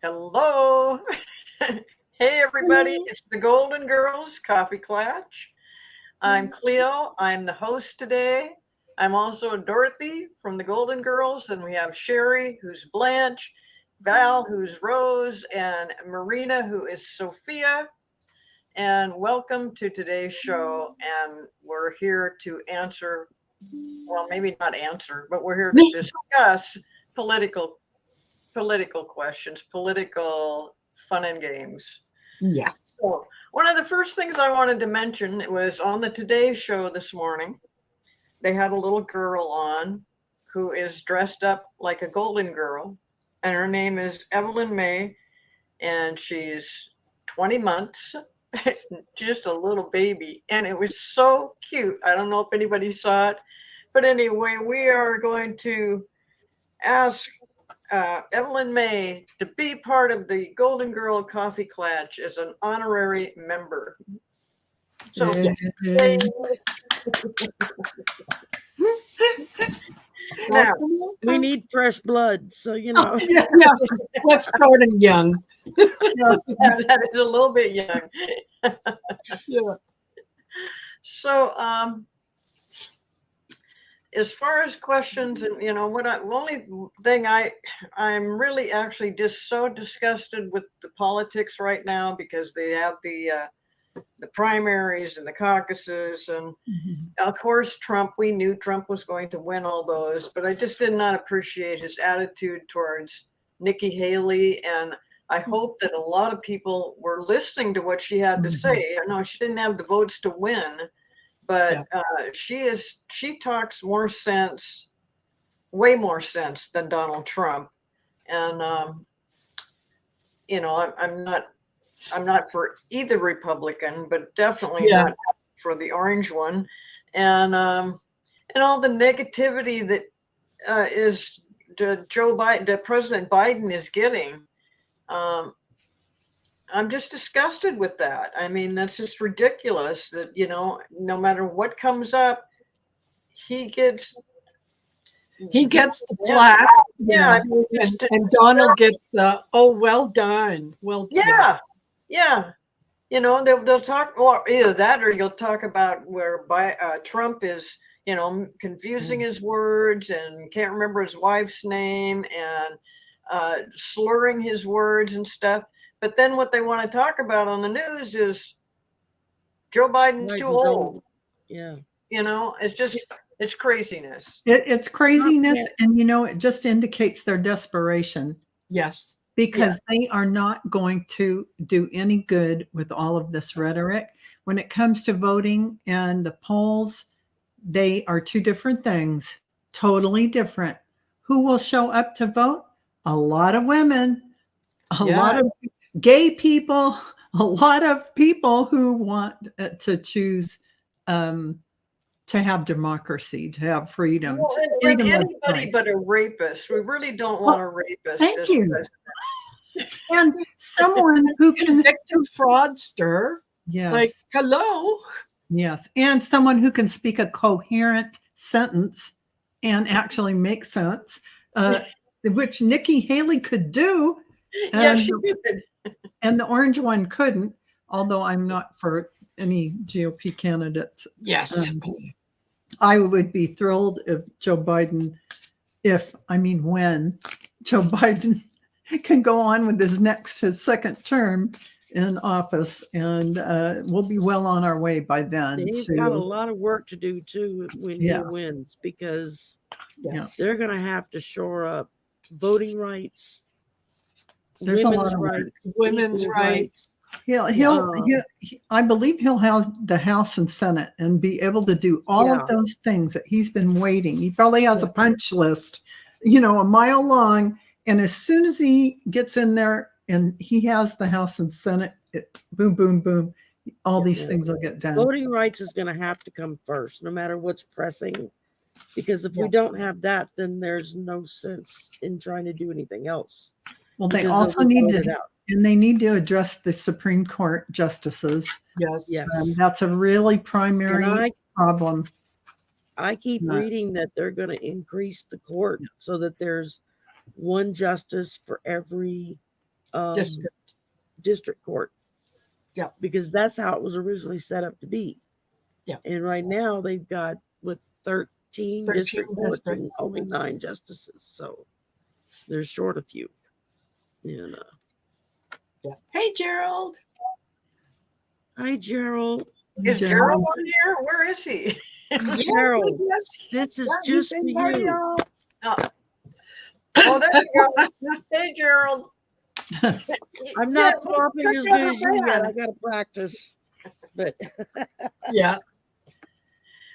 Hello. Hey, everybody. It's the Golden Girls Coffee Klatch. I'm Cleo. I'm the host today. I'm also Dorothy from the Golden Girls, and we have Sherry, who's Blanche, Val, who's Rose, and Marina, who is Sophia. And welcome to today's show. And we're here to answer, well, maybe not answer, but we're here to discuss political questions, political fun and games. Yeah. So one of the first things I wanted to mention was on the Today Show this morning. They had a little girl on who is dressed up like a golden girl, and her name is Evelyn May, and she's 20 months, just a little baby, and it was so cute. I don't know if anybody saw it, but anyway, we are going to ask Evelyn May to be part of the Golden Girl Coffee Klatch as an honorary member. So now we need fresh blood, so yeah. Let's start him young. That is a little bit young. Yeah. So as far as questions, and only thing I'm really actually just so disgusted with the politics right now, because they have the primaries and the caucuses, and of course Trump. We knew Trump was going to win all those, but I just did not appreciate his attitude towards Nikki Haley, and I hope that a lot of people were listening to what she had to say. I know she didn't have the votes to win, but she talks more sense, way more sense than Donald Trump. And I'm not for either Republican, but definitely not for the orange one. And all the negativity that is Joe Biden, that President Biden is getting. I'm just disgusted with that. I mean, that's just ridiculous that, no matter what comes up, he gets the flag. Yeah. And Donald gets the, oh, well done. Well done. Yeah. They'll talk, or either that, or you'll talk about where Trump is, confusing his words and can't remember his wife's name and slurring his words and stuff. But then what they want to talk about on the news is Joe Biden's too old. Yeah. It's craziness. It's craziness. And, it just indicates their desperation. Yes. Because they are not going to do any good with all of this rhetoric. When it comes to voting and the polls, they are two different things, totally different. Who will show up to vote? A lot of women, a lot of gay people, a lot of people who want to choose to have democracy, to have freedom. Well, and anybody but a rapist. We really don't want a rapist. Thank you. And someone who can victim fraudster. Yes. Like, hello. Yes. And someone who can speak a coherent sentence and actually make sense, which Nikki Haley could do. Yes, she did. And the orange one couldn't, although I'm not for any GOP candidates. Yes. I would be thrilled if when Joe Biden can go on with his second term in office, and we'll be well on our way by then. He's got a lot of work to do too when he wins, because they're going to have to shore up voting rights, There's a lot of rights, women's rights. I believe he'll have the House and Senate and be able to do all of those things that he's been waiting. He probably has a punch list, a mile long. And as soon as he gets in there and he has the House and Senate, boom, boom, boom, all these things will get done. Voting rights is going to have to come first, no matter what's pressing. Because if we don't have that, then there's no sense in trying to do anything else. Well, they also need to address the Supreme Court justices. Yes. That's a really primary problem. I keep reading that they're going to increase the court so that there's one justice for every District. district court. Yeah. Because that's how it was originally set up to be. Yeah. And right now they've got with 13 district courts and districts. only 9 justices. So they're short a few. And Hey, Gerald. hi, Gerald. Is Gerald on here? Where is he? Gerald, Yes. this is Yeah, just for he's in you. Mario. Oh, there you go. Hey, Gerald. I'm not Yeah, flopping check as out good as the you yet. band. I got to practice. But Yeah.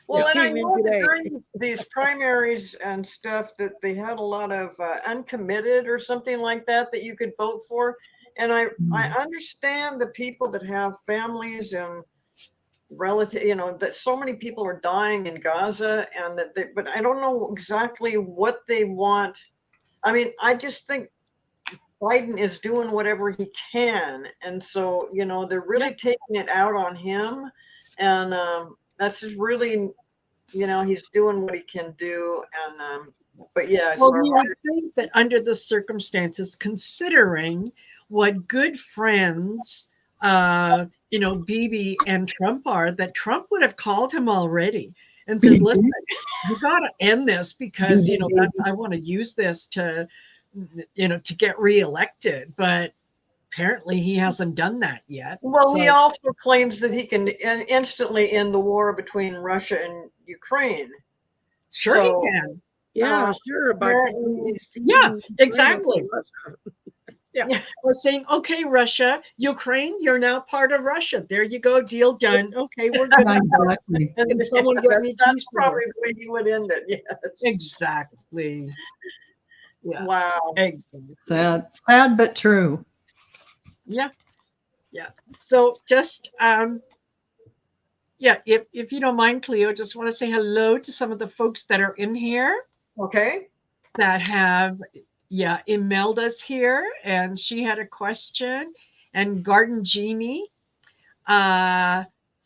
Well, It and I came in know that today. during these primaries and stuff that they had a lot of uncommitted or something like that that you could vote for. And I understand the people that have families and relative, you know, that so many people are dying in Gaza and that they, but I don't know exactly what they want. I mean, I just think Biden is doing whatever he can. And so, you know, they're really taking it out on him. And that's just really, you know, he's doing what he can do. And, but yeah. Well, so you would think that under the circumstances, considering what good friends, you know, Bibi and Trump are, that Trump would have called him already and said, listen, you got to end this because, you know, I want to use this to, you know, to get reelected. But apparently he hasn't done that yet. Well, he So- also claims that he can instantly end the war between Russia and Ukraine. Sure So- he can. yeah, Uh, sure. By apparently- Yeah, exactly. Russia. We're saying, okay, Russia, Ukraine, you're now part of Russia. There you go, deal done. Okay, we're good. Exactly. Can someone get me That's peace probably the way he would end it. Yes. Exactly. Yeah. Wow. Exactly. Sad but true. Yeah. Yeah. So just yeah, if you don't mind, Cleo, just want to say hello to some of the folks that are in here Okay. that have Imelda's here, and she had a question, and Garden Genie,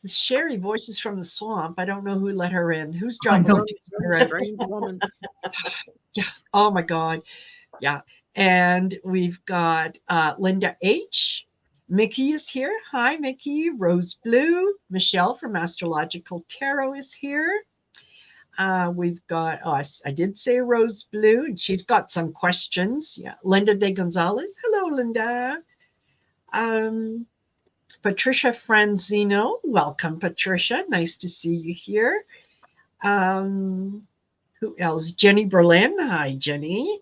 Sherry, Voices from the Swamp. I don't know who let her in. Whose job was it to let her in? Strange woman. Oh my God. Yeah. And we've got Linda H. Mickey is here. Hi, Mickey. Rose Blue. Michelle from Astrological Tarot is here. We've got, I did say Rose Blue, and she's got some questions. Yeah. Linda De Gonzalez. Hello, Linda. Patricia Franzino. Welcome, Patricia. Nice to see you here. Who else? Jenny Berlin. Hi, Jenny.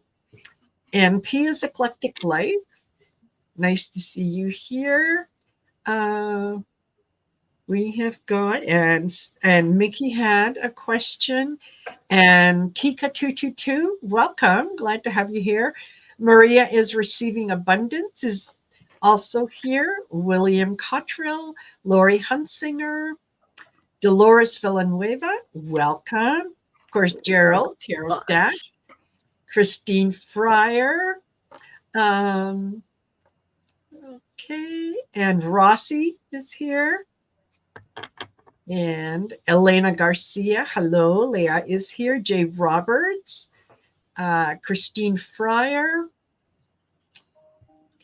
And Pia's Eclectic Life. Nice to see you here. We have got, and Mickey had a question. And Kika222, welcome. Glad to have you here. Maria is Receiving Abundance is also here. William Cottrell, Lori Hunsinger, Dolores Villanueva, welcome. Of course, Gerald, Tarot Stash, Christine Fryer. Okay, and Rossi is here. And Elena Garcia, hello. Leah is here. Jay Roberts, Christine Fryer,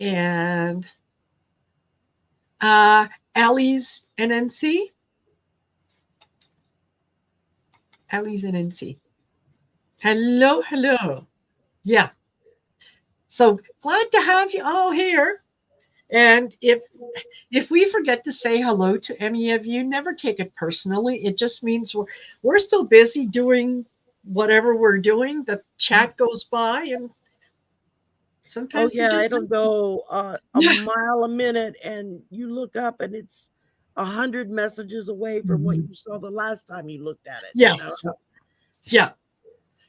and Allie's NNC. Allie's NNC. Hello, hello. Yeah. So glad to have you all here. And if we forget to say hello to any of you, never take it personally. It just means we're so busy doing whatever we're doing. The chat goes by, and sometimes It'll go a mile a minute, and you look up, and it's 100 messages away from what you saw the last time you looked at it. Yes. You know? Yeah.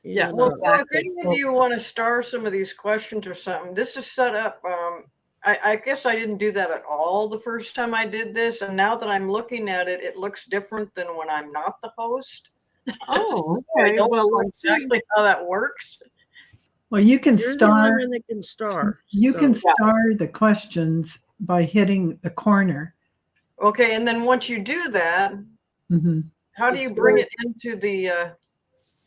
Yeah. And, Well, if Exactly. any of you want to star some of these questions or something, this is set up. I guess I didn't do that at all the first time I did this. And now that I'm looking at it, it looks different than when I'm not the host. Oh, I okay. don't Well, know let's see. exactly how that works. Well, you can you're the only star. one that can star. You can so- star the questions by hitting the corner. Okay. And then once you do that, Mhm. how do you bring it into the,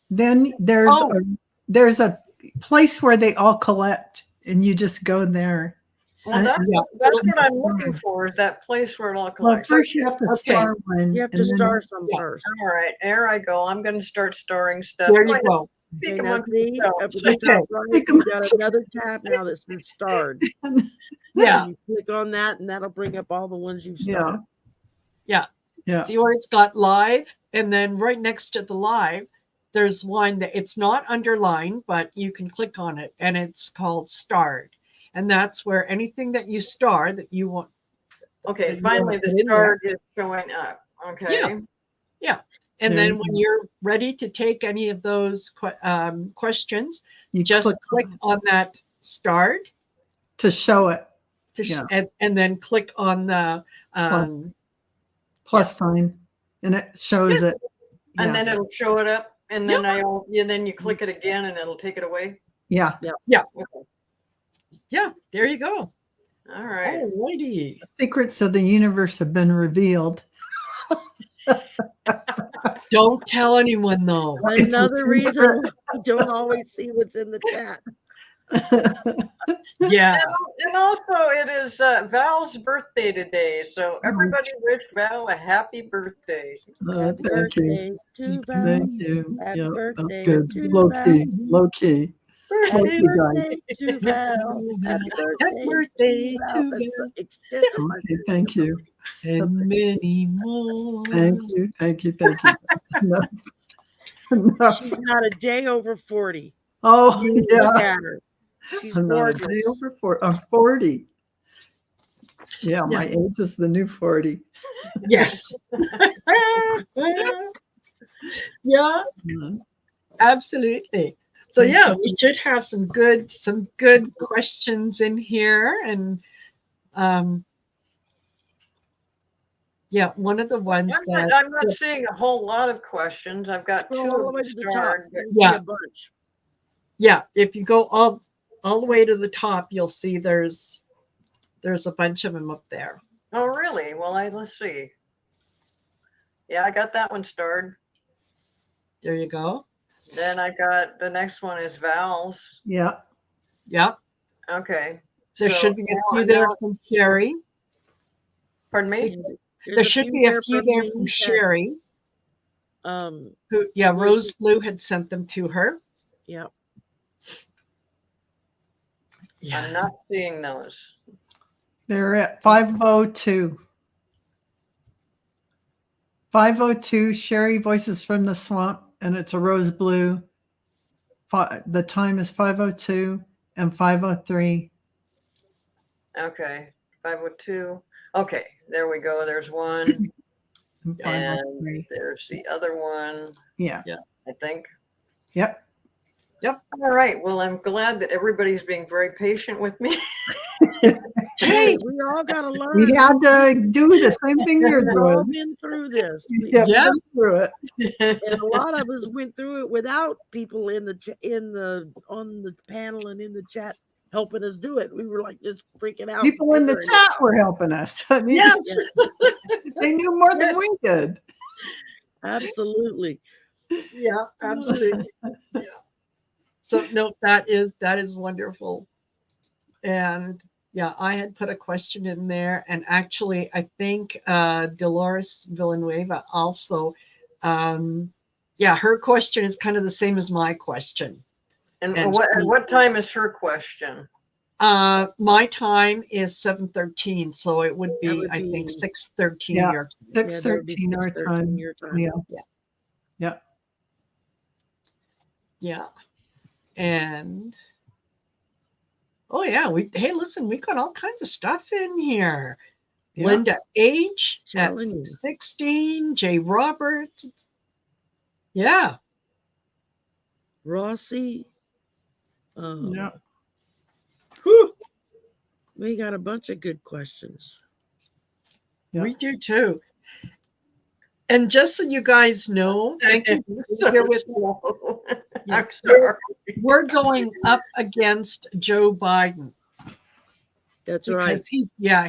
Then there's a place where they all collect, and you just go there. Well, that's, Yeah. that's what I'm looking for, is that place where it all Well, collects. first you have to Okay. star one. You have to and then- star some yeah. first. All right, there I go. I'm gonna start starring stuff. There Go you ahead, go. speak Okay, now amongst see, yourselves. up at the Okay. top right, Speak you got amongst another tab now that says starred. Yeah. And you click on that, and that'll bring up all the ones you've Yeah. starred. Yeah. See where it's got live, and then right next to the live, there's one that it's not underlined, but you can click on it, and it's called starred, and that's where anything that you star that you want. Okay, that you finally want the put in there. star is showing up. Okay. And There then you when go. you're ready to take any of those questions, You just click on that starred to show it. to Yeah. and then click on the Plus sign, and it shows it. And Yeah. then it'll show it up, and then and then you click it again, and it'll take it away. Yeah. Okay. yeah, there you go. All right. Alrighty. Secrets of the universe have been revealed. Don't tell anyone though. It's a Another reason secret. we don't always see what's in the chat. Yeah. And also, it is Val's birthday today, so everybody wish Val a happy birthday. Happy Thank you. birthday to Val. Thank you. Happy Yeah, birthday good. to Low Val. key. Low key. Happy Thank you, guys. birthday to Val. Happy Happy birthday birthday Val. to That's Val. the extent of my Okay, thank you. And many more. Thank you. Thank you. Thank you. Enough. Enough. She's not a day over 40. Oh, Look yeah. at her. She's I'm not a gorgeous. day over 40. I'm 40. Yeah, my age is the new 40. Yes. Yeah, absolutely. So yeah, we should have some good questions in here. And yeah, one of the ones that I'm not seeing a whole lot of questions. I've got Scroll two all the of way them to the top. starred. but- You'll see Yeah. a bunch. yeah, if you go all the way to the top, you'll see there's a bunch of them up there. Oh, really? Well, let's see. Yeah, I got that one starred. There you go. Then I got the next one is Val's. Yeah. Yep. Okay. There So should be a few now- there from Sherry. Pardon me? There's There should be a few there me from that, Sherry. Um, Who, yeah, Rose Rose Blue had sent them to her. yeah. I'm not seeing those. They're at 502. 502, Sherry Voices from the Swamp, and it's a rose blue. The time is 502 and 503. Okay. 502. Okay, there we go. There's one. And And 503. there's the other one, Yeah. I think. Yep. All right. Well, I'm glad that everybody's being very patient with me. Hey, we all got to learn. We had to do the same thing you're We've all doing. been through this. Yeah. Yeah. Been through it. And a lot of us went through it without people on the panel and in the chat helping us do it. We were like just freaking out. People in the figuring it chat out. were helping us. I mean, Yes. they knew more than Yes. we did. Absolutely. Yeah, absolutely. Yeah. So no, that is wonderful. And yeah, I had put a question in there, and actually I think Dolores Villanueva also yeah, her question is kind of the same as my question. And And what time is her question? My time is 7:13, so it would That be would I think be- 6:13 Yeah. your 6:13 our 6:13 time. your time. Yeah. yeah. And oh yeah, hey, listen, we've got all kinds of stuff in here. Yeah. Linda H at Telling you. 16, Jay Roberts. Yeah. Rossi. Yeah. Whew, We got a bunch of good questions. Yeah. we do too. And just so you guys know, thank you for being here with me. I'm sorry. We're going up against Joe Biden That's right. because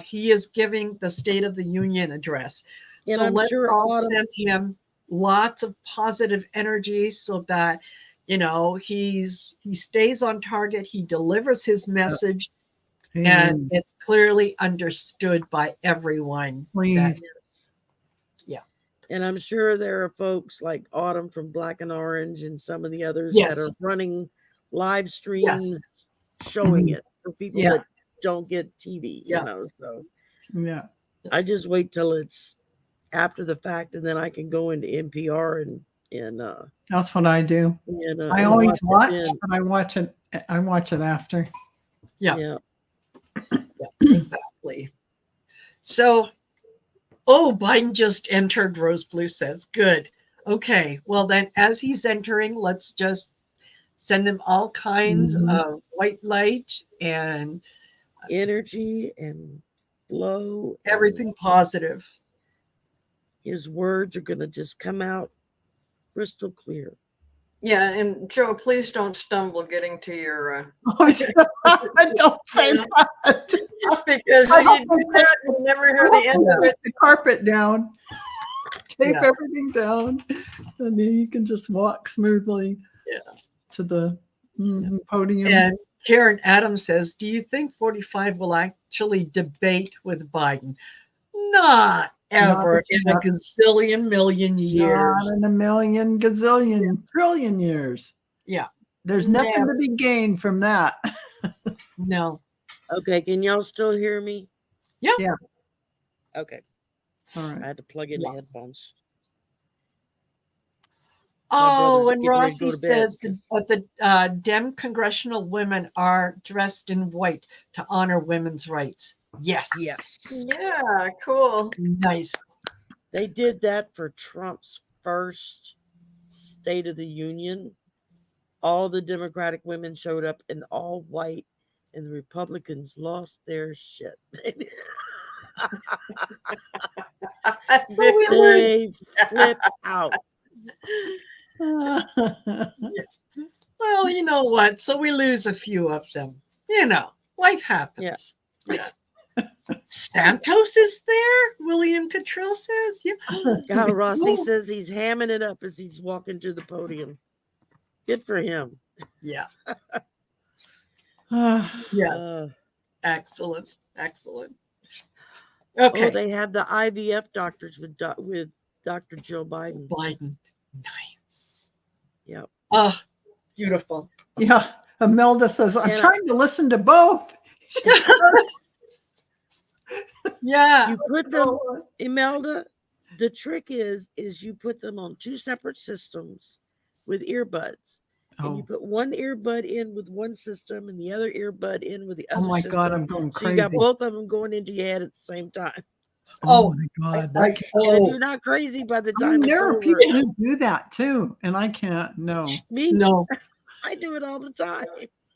he is giving the State of the Union address. And So I'm let's sure all Autumn- send him lots of positive energy so that he stays on target, he delivers his message, and Amen. it's clearly understood by everyone. that- Please. And I'm sure there are folks like Autumn from Black and Orange and some of the others Yes. that are running live streams showing Mhm. it for people Yeah. that don't get TV, Yeah. you know. So Yeah. I just wait till it's after the fact, and then I can go into NPR and That's what I do. I and always watch, it then. but I watch it after. Yeah. Yeah. Exactly. So, oh, Biden just entered, Rose Blue says. Good. Okay. Well, then, as he's entering, let's just send him all kinds Mhm. of white light and Energy and flow. and everything positive. His words are gonna just come out crystal clear. Yeah, and Joe, please don't stumble getting to your Don't say that. because I you hope do that, you'll never hear the end of it. The carpet down. Tape Yeah. everything down, and then you can just walk smoothly. Yeah. To the podium. And Karen Adams says, do you think 45 will actually debate with Biden? Not ever Not- in a gazillion million years. Not in a million, gazillion, trillion years. Yeah. There's nothing to be gained from that. No. Okay, can y'all still hear me? Yeah. Yeah. Okay, All I right. had to plug in Yeah. the headphones. Oh, brother's and getting ready to Rossi go to bed says because- the Dem congressional women are dressed in white to honor women's rights. Yes. Yes, Yeah, cool. Nice. they did that for Trump's first State of the Union. All the Democratic women showed up in all white, and the Republicans lost their shit. So we lose. They flipped out. Well, you know what? So we lose a few of them. You know, life happens. Yeah. Santos is there? William Cottrell says. Yeah. How Rossi Oh, says he's hamming it up as he's walking to the podium. Good for him. yeah. Ah, Yes. Excellent. Excellent. Okay. Oh, they have the IVF doctors with Dr. Joe Biden. Biden. Nice. Yep. Oh, beautiful. yeah. Imelda says, I'm And I- trying to listen to both. Yeah. You put them, Imelda, the trick is you put them on two separate systems with earbuds. And you Oh, put one earbud in with one system and the other earbud in with the oh other my system. God, I'm going So crazy. you got both of them going into your head at the same time. Oh, Oh, my God. I- that can't- And if oh, you're not crazy by the I time mean, it's there are over, people who do that too, and I can't. No. me, no, I do it all the time.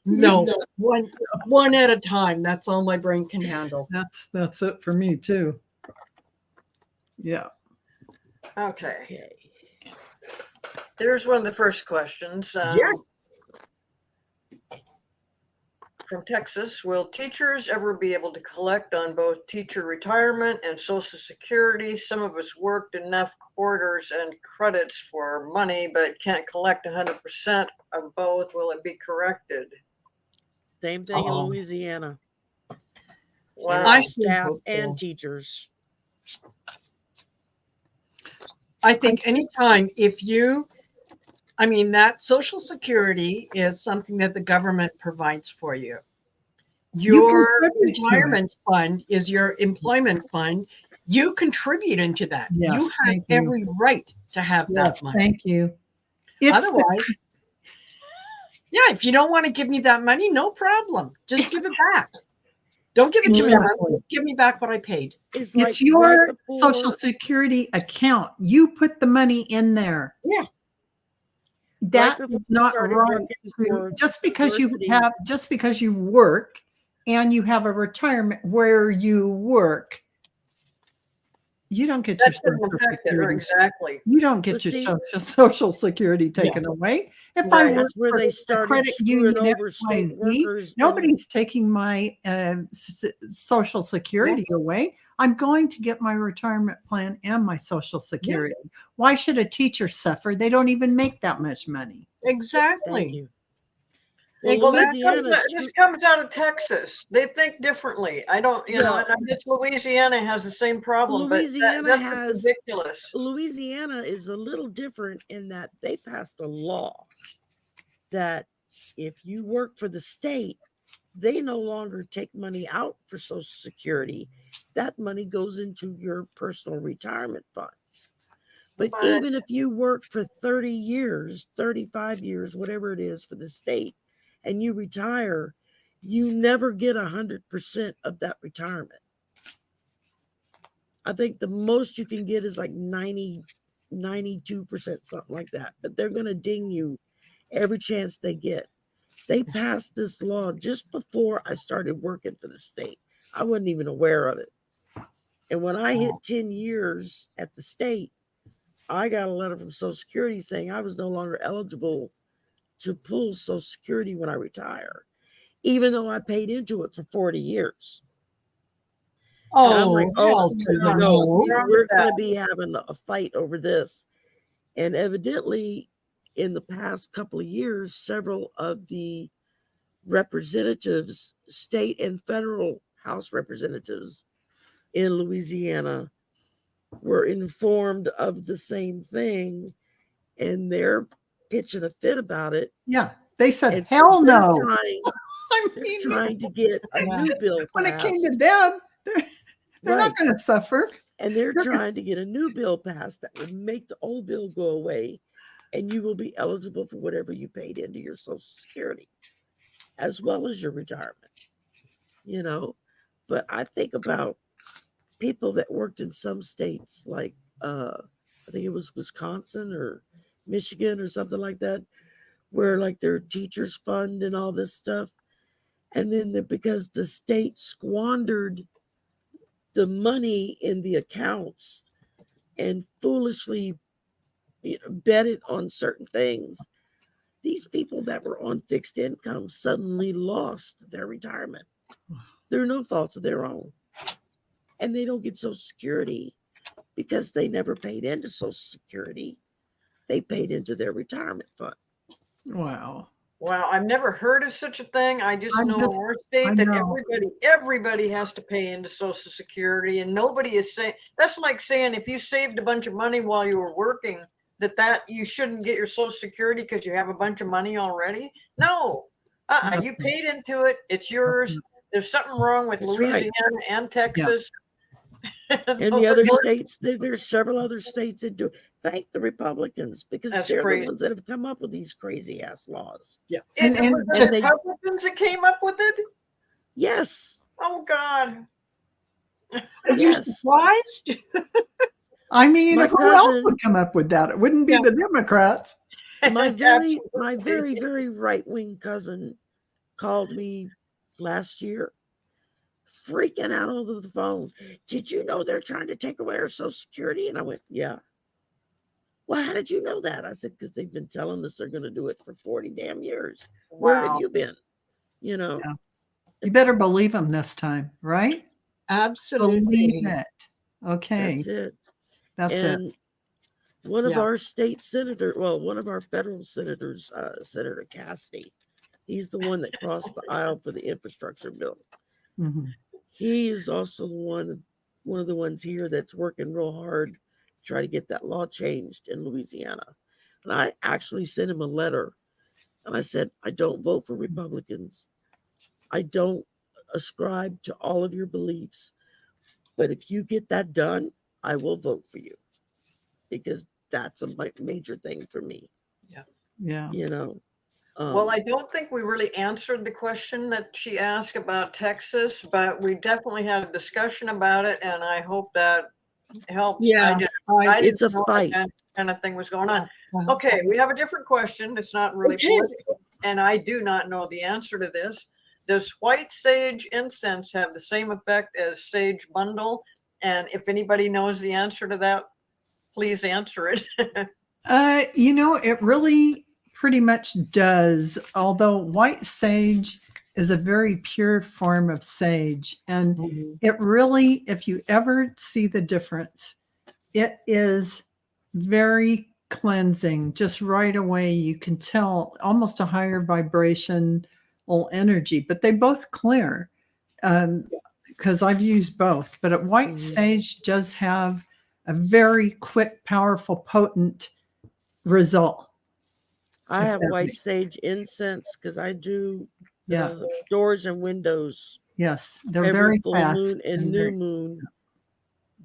no. One at a time. That's all my brain can handle. That's it for me too. Yeah. Okay. Okay. There's one of the first questions. Yes. From Texas, will teachers ever be able to collect on both teacher retirement and Social Security? Some of us worked enough quarters and credits for money, but can't collect 100% of both. Will it be corrected? Same thing in Oh. Louisiana. Wow. I And sure staff hope so. and teachers. I think anytime that Social Security is something that the government provides for you. Your contribute to it. retirement fund is your employment fund. You contribute into that. Yes, You have thank you. every right to have Yes. that money. Thank you. It's Otherwise, yeah, if you don't want to give me that money, no problem. Just give it back. Don't give it to me. Exactly. Give me back what I paid. It's It's like your right before- Social Security account. You put the money in there. Yeah. That before is we not started right. working for Just because university. you work and you have a retirement where you work, you don't get That your doesn't Social affect it, or Security. exactly. You don't get Well, your Social Security taken away. If I Right. work That's where for they the started credit screwing union over state XYZ, workers. nobody's taking my Social Security Yes. away. I'm going to get my retirement plan and my Social Security. Why should a teacher suffer? They don't even make that much money. Thank Exactly. you. Well, Well, Louisiana, this comes out of Texas. They think differently. I don't, you know, Yeah. and I guess Louisiana has the same problem, but Louisiana that's has- ridiculous. Louisiana is a little different in that they passed a law that if you work for the state, they no longer take money out for Social Security. That money goes into your personal retirement fund. But But- even if you work for 30 years, 35 years, whatever it is for the state, and you retire, you never get 100% of that retirement. I think the most you can get is like 90, 92%, something like that. But they're going to ding you every chance they get. They passed this law just before I started working for the state. I wasn't even aware of it. And when I hit 10 years at the state, I got a letter from Social Security saying I was no longer eligible to pull Social Security when I retire, even though I paid into it for 40 years. And I'm Oh, like, hell to the no, no. we're going to be having a fight over this. And evidently, in the past couple of years, several of the representatives, state and federal House representatives in Louisiana, were informed of the same thing, and they're pitching a fit about it. Yeah. They said, And so hell they're no. Trying, they're trying to get a Yeah. new bill When it came passed. to them, they're Right. not going to suffer. And they're They're gonna- trying to get a new bill passed that would make the old bill go away, and you will be eligible for whatever you paid into your Social Security, as well as your retirement. You know, but I think about people that worked in some states, like I think it was Wisconsin or Michigan or something like that, where like their teachers fund and all this stuff, and then because the state squandered the money in the accounts and foolishly betted on certain things, these people that were on fixed income suddenly lost their retirement. They're no fault of their own. And they don't get Social Security because they never paid into Social Security. They paid into their retirement fund. Wow. Wow, I've never heard of such a thing. I just I know in just- our I state that know. everybody has to pay into Social Security, and nobody is saying that's like saying if you saved a bunch of money while you were working, that you shouldn't get your Social Security because you have a bunch of money already. No, you paid into it. It's yours. There's something wrong with That's right. Louisiana and Texas. And the other states, there's several other states that do. Thank the Republicans, because That's they're crazy. the ones that have come up with these crazy ass laws. And- It was and the they- Republicans that came up with it. Yes. Oh God. Are you Yes. surprised? I mean, My who else cousin- would come up with that? It wouldn't be Yeah. the Democrats. My Absolutely. very right wing cousin called me last year, freaking out over the phone. Did you know they're trying to take away our Social Security? And I went, yeah. Well, how did you know that? I said, because they've been telling us they're going to do it for 40 damn years. Where have Wow. you been? You know, Yeah. You better believe them this time, right? Absolutely. Believe it. Okay. that's it. That's it. And one of Yeah. our state senators, well, one of our federal senators, Senator Cassidy, he's the one that crossed the aisle for the infrastructure bill. Mhm. He is also one of the ones here that's working real hard to try to get that law changed in Louisiana. And I actually sent him a letter, and I said, I don't vote for Republicans. I don't ascribe to all of your beliefs, but if you get that done, I will vote for you, because that's a major thing for me. Yeah. You know. Well, I don't think we really answered the question that she asked about Texas, but we definitely had a discussion about it, and I hope that helps. Yeah. I It's a didn't know fight. that kind of thing was going on. Uh-huh. Okay, we have a different question. It's not really Okay. political, and I do not know the answer to this. Does white sage incense have the same effect as sage bundle? And if anybody knows the answer to that, please answer it. It really pretty much does. Although white sage is a very pure form of sage, and Mhm. it really, if you ever see the difference, it is very cleansing. Just right away, you can tell almost a higher vibrational energy, but they both clear. Because I've used both, but a white Mhm. sage does have a very quick, powerful, potent result. I if have that white makes- sage incense because I do Yeah. the doors and windows Yes, they're every very full fast moon and and new very, moon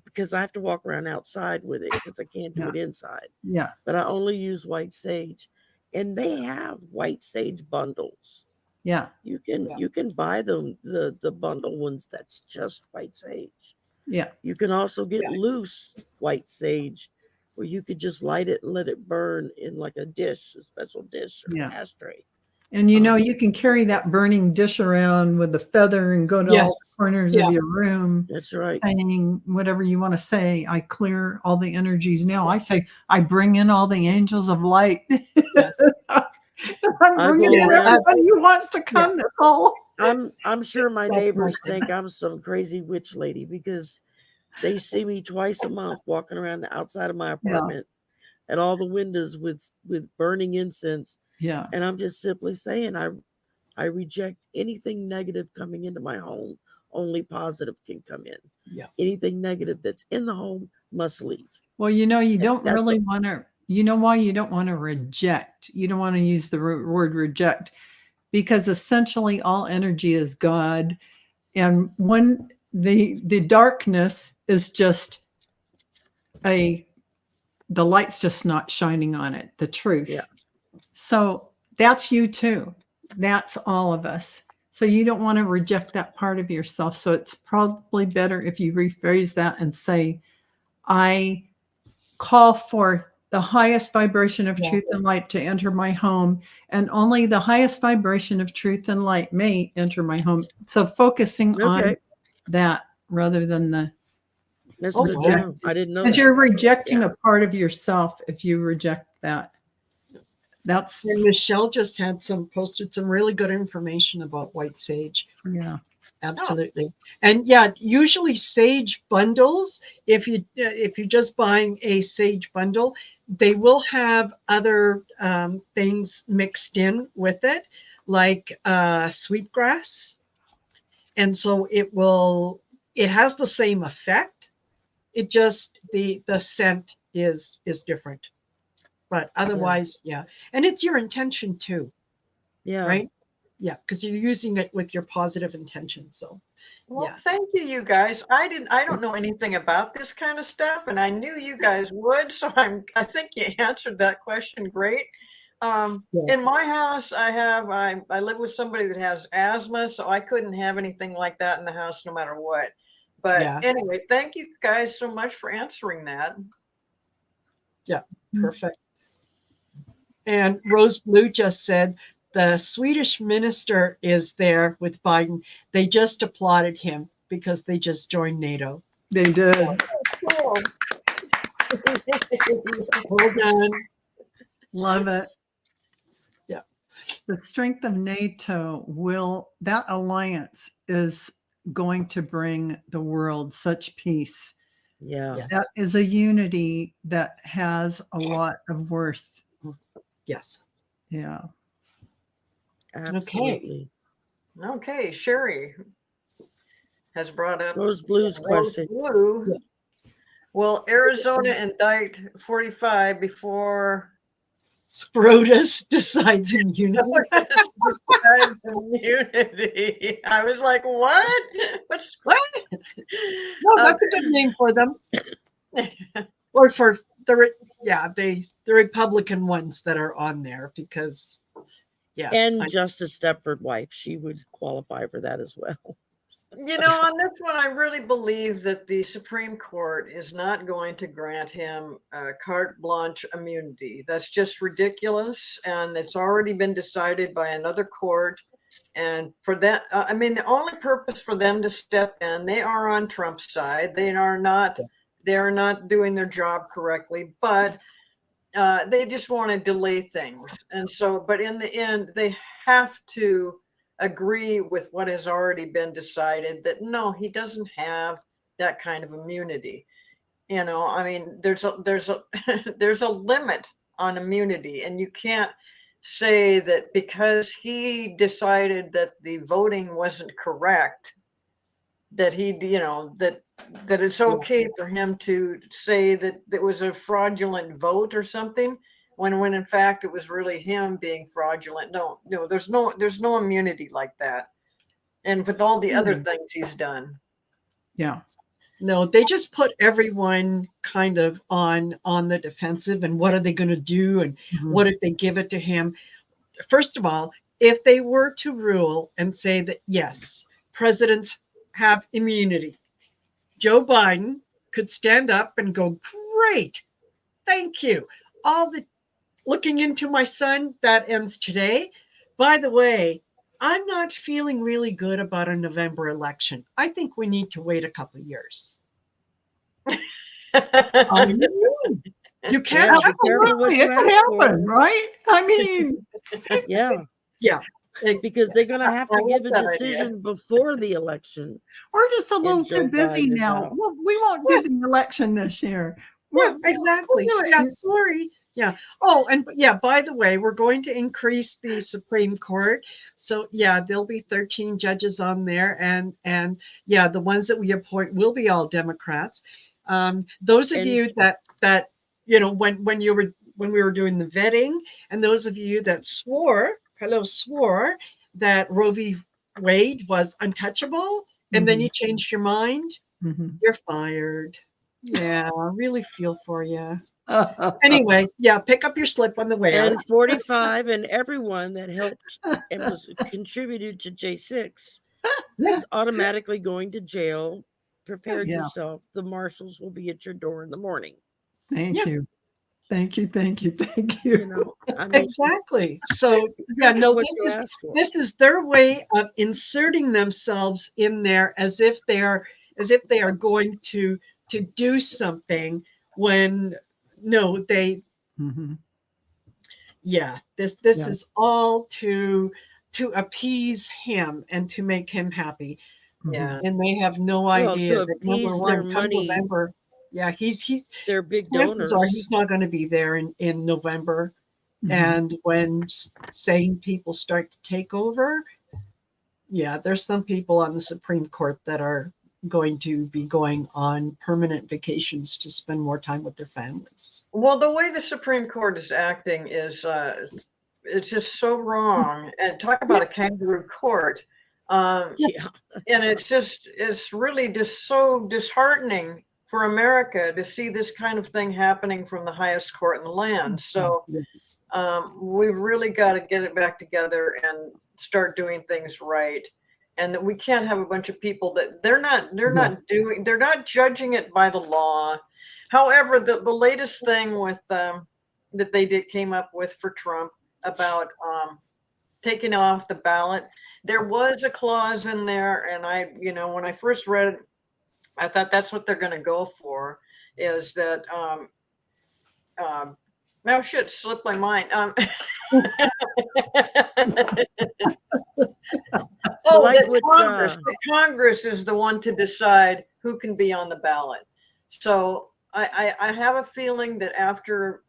because I have to walk around outside with it because I can't do Yeah. it inside. yeah, But I only use white sage, and they have white sage bundles. yeah, You can buy them the bundle ones that's just white sage. yeah, You can also get Yeah. loose white sage where you could just light it and let it burn in like a dish, a special dish or Yeah. ashtray. and you can carry that burning dish around with a feather and go to all Yes. the corners Yeah. of your room That's right. saying whatever you want to say. I clear all the energies now. I say I bring in all the angels of light. Yes. I'm I bringing go in around- everybody who wants to come. That's all. I'm sure my That's my neighbors thing. think I'm some crazy witch lady because they see me twice a month walking around the outside of my Yeah. apartment at all the windows with burning incense, Yeah, and I'm just simply saying I reject anything negative coming into my home. Only positive can come in. Yeah. Anything negative that's in the home must leave. well, you don't That's really want to. You know why you don't want to reject? You don't want to use the word reject because essentially all energy is God, and when the darkness is just the light's just not shining on it, the truth. Yeah. So that's you too. That's all of us. So you don't want to reject that part of yourself. So it's probably better if you rephrase that and say, I call forth the highest vibration of Yeah. truth and light to enter my home, and only the highest vibration of truth and light may enter my home. So focusing on Okay. that rather than the, That's Oh, good wow. to know. I didn't know because that. you're rejecting Yeah. a part of yourself if you reject that. That's, And Michelle just posted some really good information about white sage. yeah. Absolutely. And yeah, usually sage bundles, if you're just buying a sage bundle, they will have other things mixed in with it, like sweetgrass. And so it has the same effect. It just the scent is different. But otherwise, yeah. And it's your intention too, Yeah. right? Yeah, because you're using it with your positive intention. So Well, yeah. thank you guys. I don't know anything about this kind of stuff, and I knew you guys would, so I think you answered that question great. Yeah. In my house, I live with somebody that has asthma, so I couldn't have anything like that in the house no matter what. But Yeah. anyway, thank you guys so much for answering that. Perfect. And Rose Blue just said the Swedish minister is there with Biden. They just applauded him because they just joined NATO. They did. Cool. Well done. Love it. Yeah. The strength of NATO that alliance is going to bring the world such peace. Yeah. Yes. That is a unity that has a lot of worth. Yes. Yeah. Absolutely. Okay, Sherry has brought up Rose Blue's Rose question. Blue. Will Arizona indict 45 before Scrotus decides immunity. immunity? I was like, what? What's What? No, that's a good name for them. Or for the Republican ones that are on there because And Justice Stepford wife, she would qualify for that as well. You know, on this one, I really believe that the Supreme Court is not going to grant him carte blanche immunity. That's just ridiculous. And it's already been decided by another court. And for that, I mean, the only purpose for them to step in, they are on Trump's side. They are not doing their job correctly, but they just want to delay things. And so, but in the end, they have to agree with what has already been decided that no, he doesn't have that kind of immunity. You know, I mean, there's a there's a limit on immunity, and you can't say that because he decided that the voting wasn't correct, that he, you know, that it's okay for him to say that it was a fraudulent vote or something, when in fact it was really him being fraudulent. No, there's no immunity like that. And with all the other things he's done. Yeah. No, they just put everyone kind of on the defensive, and what are they going to do, and what if they give it to him? First of all, if they were to rule and say that yes, presidents have immunity, Joe Biden could stand up and go, great, thank you. All the looking into my son, that ends today. By the way, I'm not feeling really good about a November election. I think we need to wait a couple of years. I mean, you can't. Yeah, be careful what Absolutely, you it could ask for. happen, right? I mean, Yeah, Yeah, because they're going to have I to give a love that idea. decision before the election. we're just a little Joe too busy Biden is now. out. Well, we won't do the election this year. yeah, exactly. we'll do it Yeah, in- sorry. Yeah. Oh, and yeah, by the way, we're going to increase the Supreme Court. So yeah, there'll be 13 judges on there, and yeah, the ones that we appoint will be all Democrats. Those of And- you that you know, when we were doing the vetting, and those of you that swore that Roe v. Wade was untouchable, and then you changed your mind, Mhm. you're fired. Yeah, I really feel for you. Anyway, yeah, pick up your slip on the way out. And 45 and everyone that helped and was contributed to J6 is automatically going to jail. Prepare Yeah. yourself. The marshals will be at your door in the morning. Thank Yeah. you. Thank you. You know, I mean, Exactly. So yeah, no, what you ask for. this is their way of inserting themselves in there as if they are going to do something when no, they Mhm. yeah, this Yeah. is all to appease him and to make him happy. Yeah. And they have no Well, idea to that appease number their one, come money, November, yeah, he's they're big chances donors. are he's not going to be there in November. Mhm. And when sane people start to take over, yeah, there's some people on the Supreme Court that are going to be going on permanent vacations to spend more time with their families. Well, the way the Supreme Court is acting is it's just so wrong. And talk about a kangaroo court. Yeah. And it's really just so disheartening for America to see this kind of thing happening from the highest court in the land. So Yes. we've really got to get it back together and start doing things right. And that we can't have a bunch of people that they're not judging it by the law. However, the latest thing with that they came up with for Trump about taking off the ballot, there was a clause in there, and when I first read it, I thought that's what they're going to go for, is that now shit slipped my mind. Like that with, Congress is the one to decide who can be on the ballot. So I have a feeling that after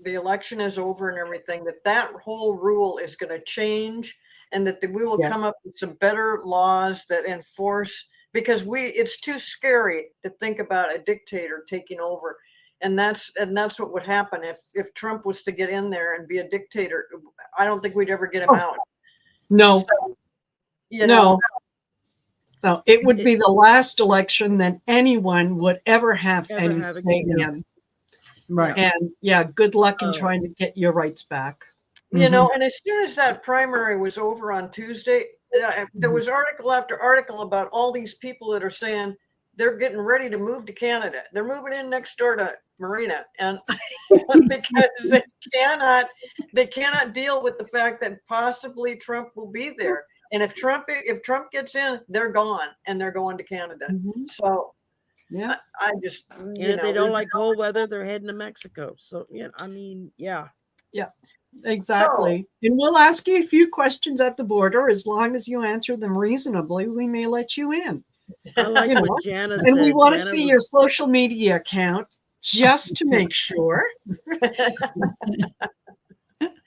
the election is over and everything, that whole rule is going to change, and that we will Yes. come up with some better laws that enforce, because it's too scary to think about a dictator taking over. And that's what would happen if Trump was to get in there and be a dictator. I don't think we'd ever get him out. No, So, you know, no, it would be the last election that anyone would ever have Ever any have say again. in. Right. And yeah, good luck in Oh. trying to get your rights back. you know, and as soon as that primary was over on Tuesday, there was article after article about all these people that are saying they're getting ready to move to Canada. They're moving in next door to Marina, and because they cannot deal with the fact that possibly Trump will be there. And if Trump gets in, they're gone, and they're going to Canada. So Yeah. I just, And if they don't like cold weather, they're heading to Mexico. So, yeah, I mean, yeah. Exactly. And we'll ask you a few questions at the border. As long as you answer them reasonably, we may let you in. I like You what know, Jana and we said. want to Jana see was- your social media account just to make sure.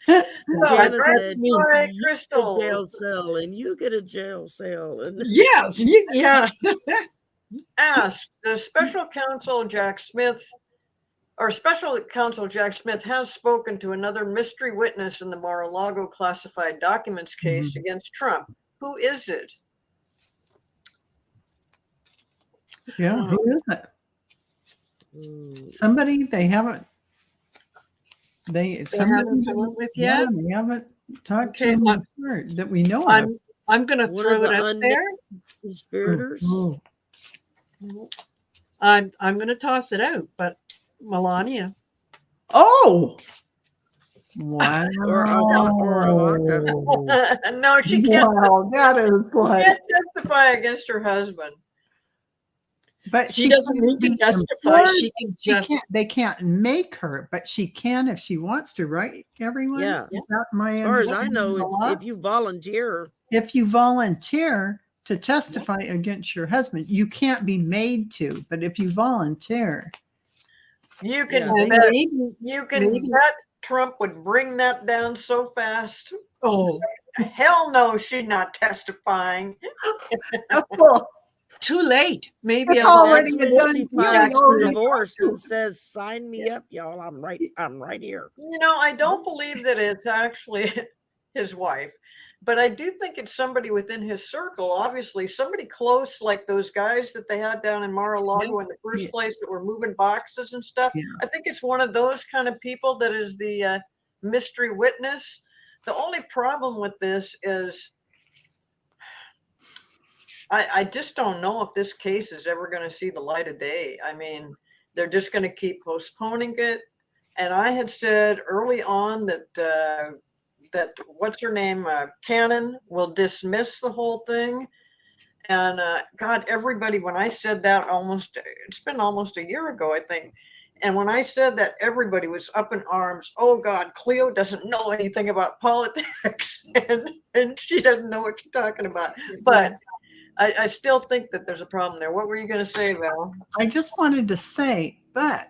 So Jana that's said, me. why you get a Crystal jail cell and you get a jail cell. And Yes, yeah. asked, does Special Counsel Jack Smith or Special Counsel Jack Smith has spoken to another mystery witness in the Mar-a-Lago classified documents case against Trump. Who is it? Yeah, who is it? Mm, Somebody they haven't. They Somebody haven't come up with yeah, yet. they haven't talked Okay, to him that we know of. I'm going to one throw of it the up unnamed there. conspirators. Oh, I'm going to toss it out, but Melania. oh. Wow. Or Ivanka. No, she can't, Wow, that is like, can't testify against her husband. but She doesn't can't need to be testify. employed. She can She just can't, they can't make her, but she can if she wants to, right? Everyone? Yeah. Is that my As far as I understanding know, of the it's, law? if you volunteer, If you volunteer to testify against your husband, you can't be made to, but if you volunteer, You can Yeah, and bet, maybe you can maybe- bet Trump would bring that down so fast. oh, Hell no, she's not testifying. well, too late. Maybe it's a already lawsuit a done she is deal. files actually- for Already divorce got to. and says, "Sign me up, y'all. I'm right here." You know, I don't believe that it's actually his wife, but I do think it's somebody within his circle. Obviously, somebody close, like those guys that they had down in Mar-a-Lago in the first Yeah. place that were moving boxes and stuff. Yeah. I think it's one of those kind of people that is the mystery witness. The only problem with this is I just don't know if this case is ever going to see the light of day. I mean, they're just going to keep postponing it. And I had said early on that that what's her name, Cannon, will dismiss the whole thing. And God, everybody, when I said that, it's been almost a year ago, I think. And when I said that, everybody was up in arms. Oh God, Cleo doesn't know anything about politics, and she doesn't know what you're talking about. But I still think that there's a problem there. What were you going to say, Val? I just wanted to say, but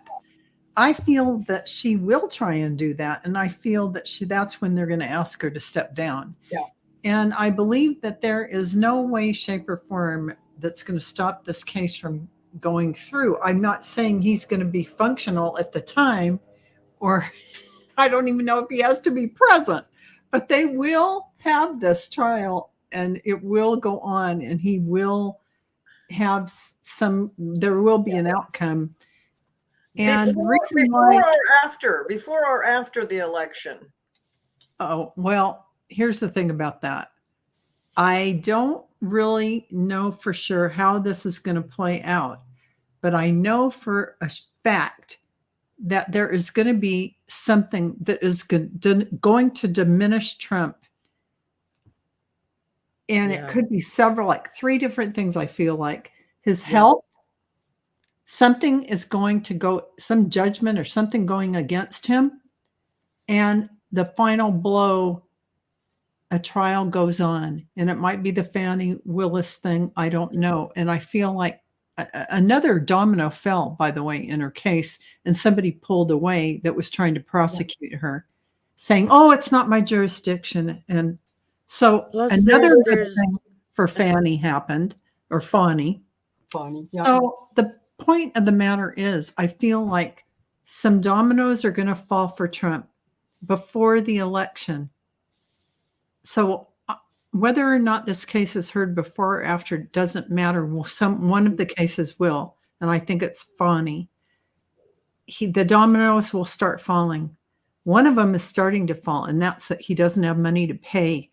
I feel that she will try and do that. And I feel that that's when they're going to ask her to step down. Yeah. And I believe that there is no way, shape, or form that's going to stop this case from going through. I'm not saying he's going to be functional at the time, or I don't even know if he has to be present, but they will have this trial and it will go on and he will have there will be an outcome. And the reason why, Before or after the election? oh, well, here's the thing about that. I don't really know for sure how this is going to play out, but I know for a fact that there is going to be something that is going to diminish Trump. And Yeah. it could be several, like 3 different things. I feel like his health, something is going to go, some judgment or something going against him. And the final blow, a trial goes on, and it might be the Fani Willis thing. I don't know. And I feel like another domino fell, by the way, in her case, and somebody pulled away that was trying to prosecute her, saying, "Oh, it's not my jurisdiction." And so Plus, another good there's thing for Fani happened, or Fani. funny. Yeah. So the point of the matter is, I feel like some dominoes are going to fall for Trump before the election. So whether or not this case is heard before or after doesn't matter. Well, one of the cases will, and I think it's Fani. The dominoes will start falling. One of them is starting to fall, and that's that he doesn't have money to pay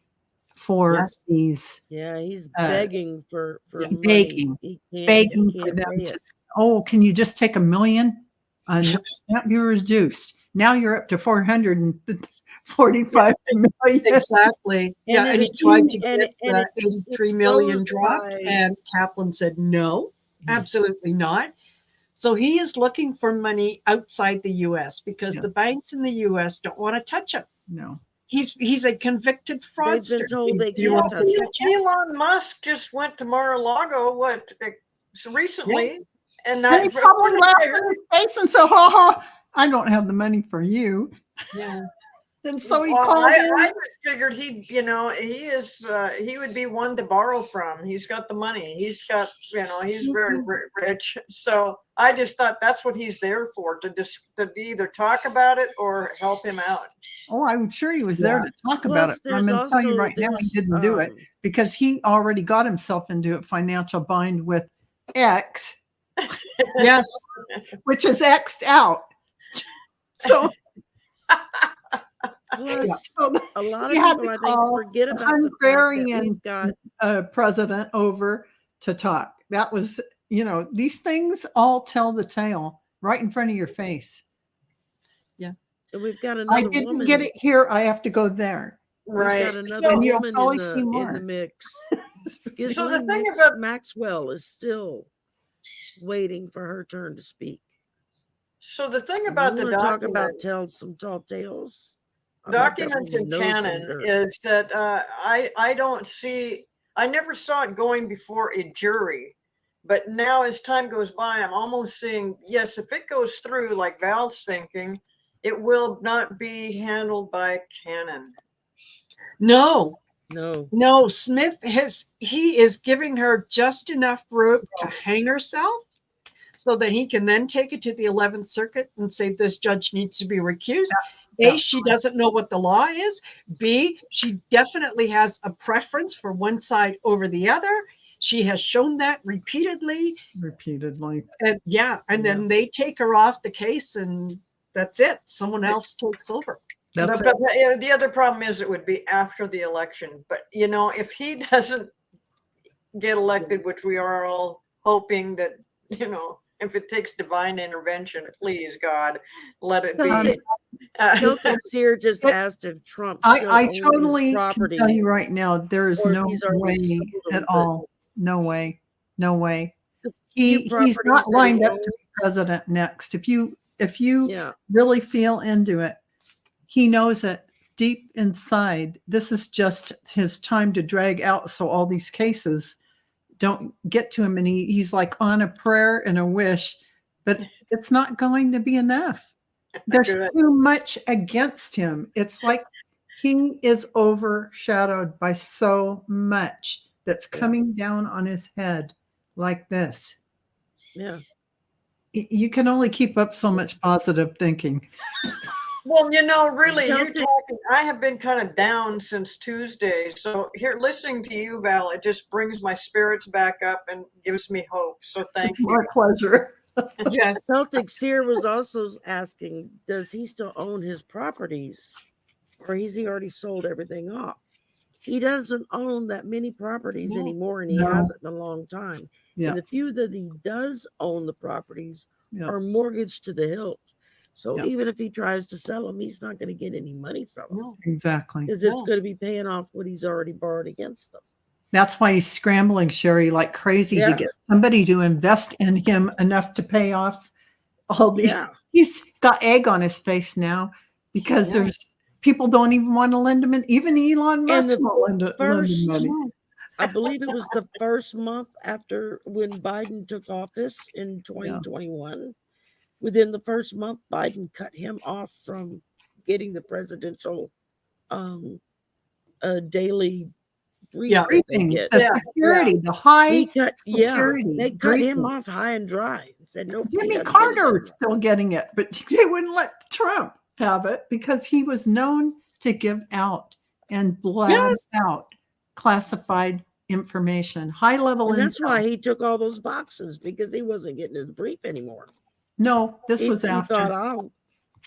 for Yes. these, he's begging for money. begging He for can't them pay to, it. oh, can you just take $1 million? Can't be reduced. Now you're up to 445 million. Exactly. Yeah, And and he it- tried to and get it- and the it- 83 it million goes dropped, by- and Kaplan said no, absolutely not. So he is looking for money outside the U.S. because Yeah. the banks in the U.S. don't want to touch him. No. He's a convicted They've fraudster. been told they You can't want touch to it. catch it? Elon Musk just went to Mar-a-Lago, recently, and And he from probably what I laughed in heard- his face and said, "Ha ha! I don't have the money for you." yeah. And so he Well, called I in. just figured he would be one to borrow from. He's got the money. He's got, he's very rich. So I just thought that's what he's there for, to either talk about it or help him out. Oh, I'm sure he was there to talk about Plus, it. But I'm going to tell you right now, he didn't do it because he already got himself into a financial bind with X, Yes. which is X'd out. So, Plus, so a lot he of had people, to I think, call forget the about the fact that Hungarian we've got president over to talk. That was, these things all tell the tale right in front of your face. we've got I another didn't woman. get it here. I have to go there. Right. We've got another And you'll woman probably in see the more. mix. So the Ghislaine thing about Maxwell is still waiting for her turn to speak. So the thing You about the wanna talk about documents, tell some tall tales. I bet that documents woman in knows some canon dirt. is that I don't see, I never saw it going before a jury, but now as time goes by, I'm almost seeing, yes, if it goes through like Val's thinking, it will not be handled by canon. No, No, Smith he is giving her just enough rope to hang herself so that he can then take it to the 11th Circuit and say this judge needs to be recused. Yeah. A, she doesn't know what the law is. B, she definitely has a preference for one side over the other. She has shown that repeatedly. And then they take her off the case and that's it. Someone else takes over. That's But the other problem is it would be after the election. But, if he doesn't get elected, which we are all hoping that, if it takes divine intervention, please, God, let it be. Celtic Sear just asked if Trump still I owns totally his can property. tell you right now, there is or if no he's already way sold them, at but all. No way. No way. The He's few properties not that lined he up to owns- be president next. If you Yeah, really feel into it, he knows it deep inside. This is just his time to drag out so all these cases don't get to him. And he's like on a prayer and a wish, but it's not going to be enough. There's Good. too much against him. It's like he is overshadowed by so much that's coming down on his head like this. yeah. You can only keep up so much positive thinking. Well, really, Celtic- I have been kind of down since Tuesday. So here, listening to you, Val, it just brings my spirits back up and gives me hope. So thank It's you. my pleasure. Yes. Celtic Sear was also asking, does he still own his properties? Or has he already sold everything off? He doesn't own that many properties No. anymore, and he No. hasn't in a long time. Yeah. And the few that he does own the properties Yeah. are mortgaged to the hilt. So Yeah. even if he tries to sell them, he's not going to get any money from them. No. Exactly. Because it's No. going to be paying off what he's already borrowed against them. That's why he's scrambling, Sherry, like crazy to Yeah. get somebody to invest in him enough to pay off all the. Yeah. He's got egg on his face now because Yeah. there's people don't even want to lend him, and even Elon Musk the won't lend him first- money. I believe it was the first month after when Biden took office in 2021. Within the first month, Biden cut him off from getting the presidential daily brief. that they Briefing, get. the Yeah, security, the high He cut, security. they cut him briefing. off high and dry. Said no. Jimmy Carter is still getting it, but they wouldn't let Trump have it because he was known to give out and blast out classified information, high level. And that's why he took all those boxes because he wasn't getting his brief anymore. No, this He was after. thought,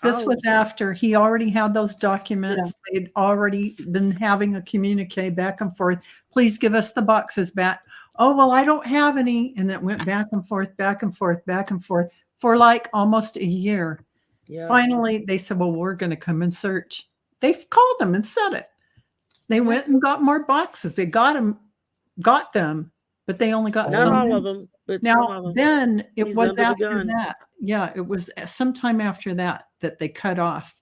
This was after he already had those documents. They'd already been having a communique back and forth. Please give us the boxes back. Oh, well, I don't have any. And that went back and forth, back and forth, back and forth for like almost a year. yeah. Finally, they said, well, we're going to come and search. They called them and said it. They went and got more boxes. They got them, but they only got Not some. all of them, but some of Now, them. then it He's was under the after gun. that. Yeah, it was sometime after that that they cut off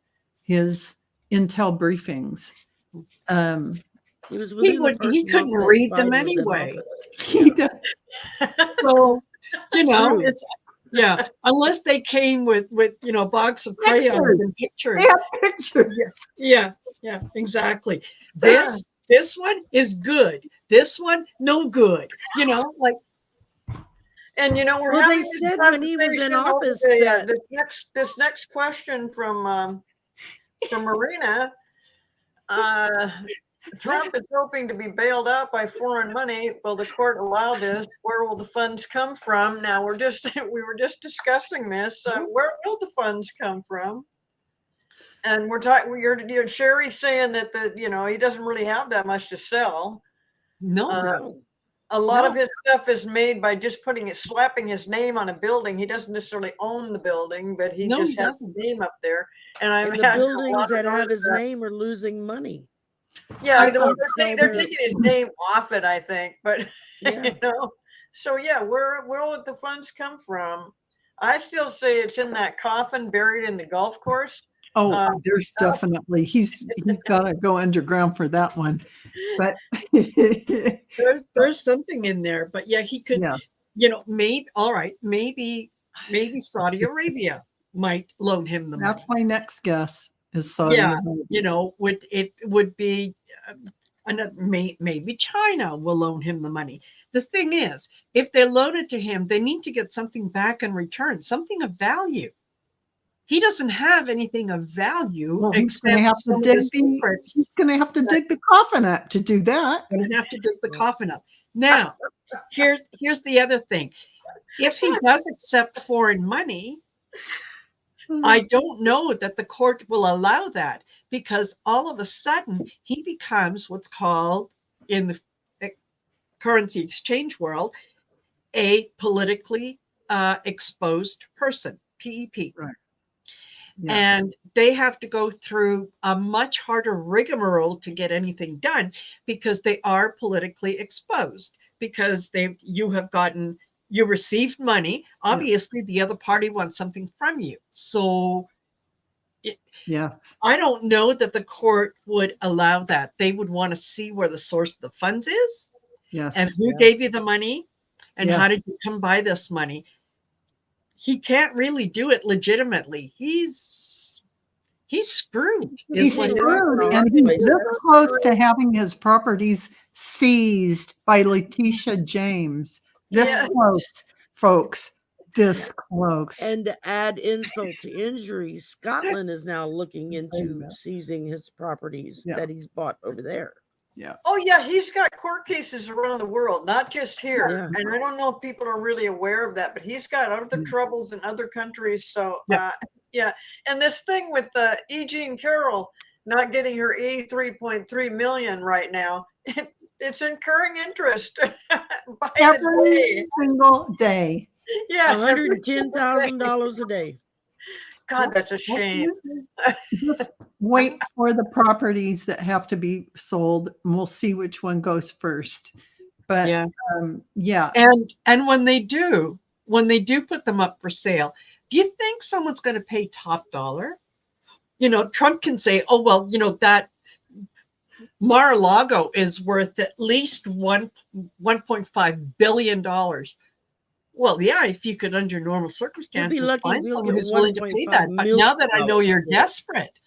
his intel briefings. He was He within the would. first He month couldn't that read them Biden was in anyway. office. He does. So, True. it's yeah. Unless they came with a box of crayons Pictures. and pictures. They have pictures. Yeah, exactly. This one is good. This one no good. Like And we're Well, they having this said when he was in conversation over office the, that this next question from Marina. Trump is hoping to be bailed out by foreign money. Will the court allow this? Where will the funds come from? Now we were just discussing this. Where will the funds come from? And we're talking. Sherry's saying that he doesn't really have that much to sell. no. A lot of No. his stuff is made by just slapping his name on a building. He doesn't necessarily own the building, but he No, just he has doesn't. the name up there. And I and the imagine a buildings lot of that have those, his name are losing money. yeah, I- they're, I- they're taking his name off it, I think. But Yeah. so yeah, where will the funds come from? I still say it's in that coffin buried in the golf course. Oh, there's definitely he's got to go underground for that one. But There's something in there, but yeah, he could. yeah, Maybe Saudi Arabia might loan him the money. that's my next guess is Saudi Yeah, Arabia. would be another. Maybe China will loan him the money. The thing is, if they loan it to him, they need to get something back in return, something of value. He doesn't have anything of value Well, he's except gonna have to some of dig the secrets. He's going to have to dig the coffin up to do that. Going to have to dig the coffin up. Now, here's the other thing. If he does accept foreign money, I don't know that the court will allow that, because all of a sudden he becomes what's called in the currency exchange world a politically exposed person, PEP. Right. Yeah. And they have to go through a much harder rigmarole to get anything done, because they are politically exposed, because you received money. Obviously, the other party wants something from you. So Yes. I don't know that the court would allow that. They would want to see where the source of the funds is, Yes. and who gave you the money, and Yeah. how did you come by this money. He can't really do it legitimately. He's screwed. He's what it screwed, is. and he's this close to having his properties seized by Letitia James. This Yeah. close, folks. This close. And to add insult to injury, Scotland is now looking Say into that. seizing his properties Yeah. that he's bought over there. Oh yeah, he's got court cases around the world, not just here. Yeah. And I don't know if people are really aware of that, but he's got other Mm. troubles in other countries. So Yeah. yeah. And this thing with E. Jean Carroll not getting her 83.3 million right now, it's incurring interest by the Every day. single day. Yeah. $110,000 a day. God, that's a shame. Just wait for the properties that have to be sold, and we'll see which one goes first. But Yeah. yeah, And when they do put them up for sale, do you think someone's going to pay top dollar? Trump can say, oh, well, that Mar-a-Lago is worth at least $1.5 billion. Well, yeah, if you could, under normal circumstances, lucky if find you'll someone get who's willing to pay that. But now that I know you're desperate,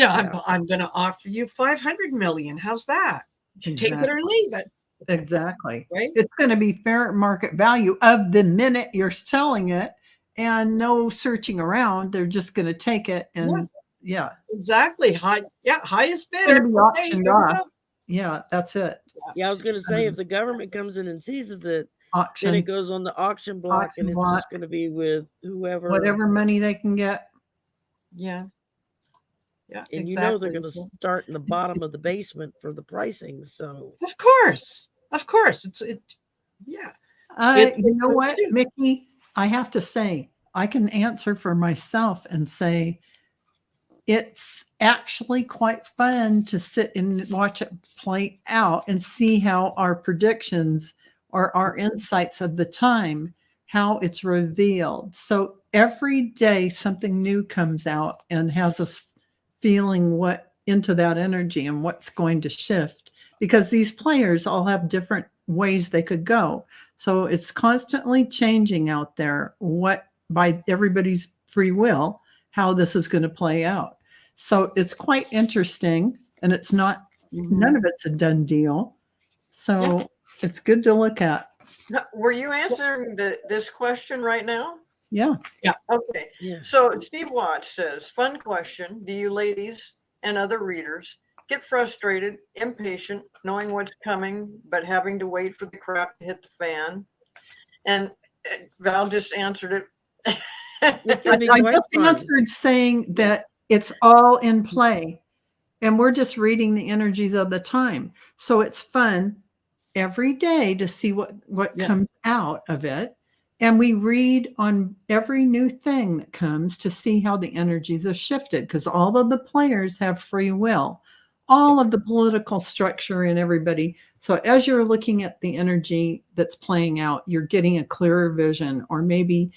I'm going to offer you 500 million. How's that? Take it or leave it. exactly. Right? It's going to be fair market value of the minute you're selling it, and no searching around. They're just going to take it, and yeah, Exactly. Highest it's going bidder. to be Okay, auctioned here we off. go. Yeah, that's it. Yeah, I was going to say, if the government comes in and seizes it, then Auction, it goes on the auction block, Auction and it's block. just going to be with whoever. whatever money they can get. Yeah. Yeah. And exactly. they're going to start in the bottom of the basement for the pricing. So Of course. Yeah. You know what, Mickey? I have to say, I can answer for myself and say it's actually quite fun to sit and watch it play out and see how our predictions or our insights of the time, how it's revealed. So every day something new comes out and has us feeling what into that energy and what's going to shift, because these players all have different ways they could go. So it's constantly changing out there, what by everybody's free will, how this is going to play out. So it's quite interesting, and it's not, none of it's a done deal. So it's good to look at. Were you answering this question right now? Yeah. Okay. Yeah. So Steve Watts says, fun question. Do you ladies and other readers get frustrated, impatient, knowing what's coming, but having to wait for the crap to hit the fan? And Val just answered it. It can be I quite just fun. answered saying that it's all in play, and we're just reading the energies of the time. So it's fun every day to see what Yeah. comes out of it. And we read on every new thing that comes to see how the energies have shifted, because all of the players have free will, all of the political structure and everybody. So as you're looking at the energy that's playing out, you're getting a clearer vision, or maybe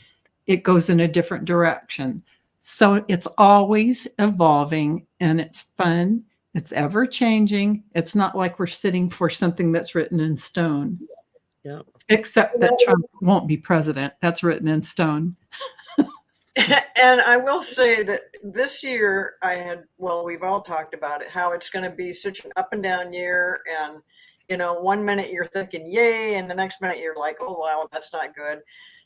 it goes in a different direction. So it's always evolving, and it's fun. It's ever changing. It's not like we're sitting for something that's written in stone. Yeah. Except that Trump won't be president. That's written in stone. And I will say that this year we've all talked about it, how it's going to be such an up and down year. And, you know, one minute you're thinking, yay. And the next minute you're like, oh, wow, that's not good.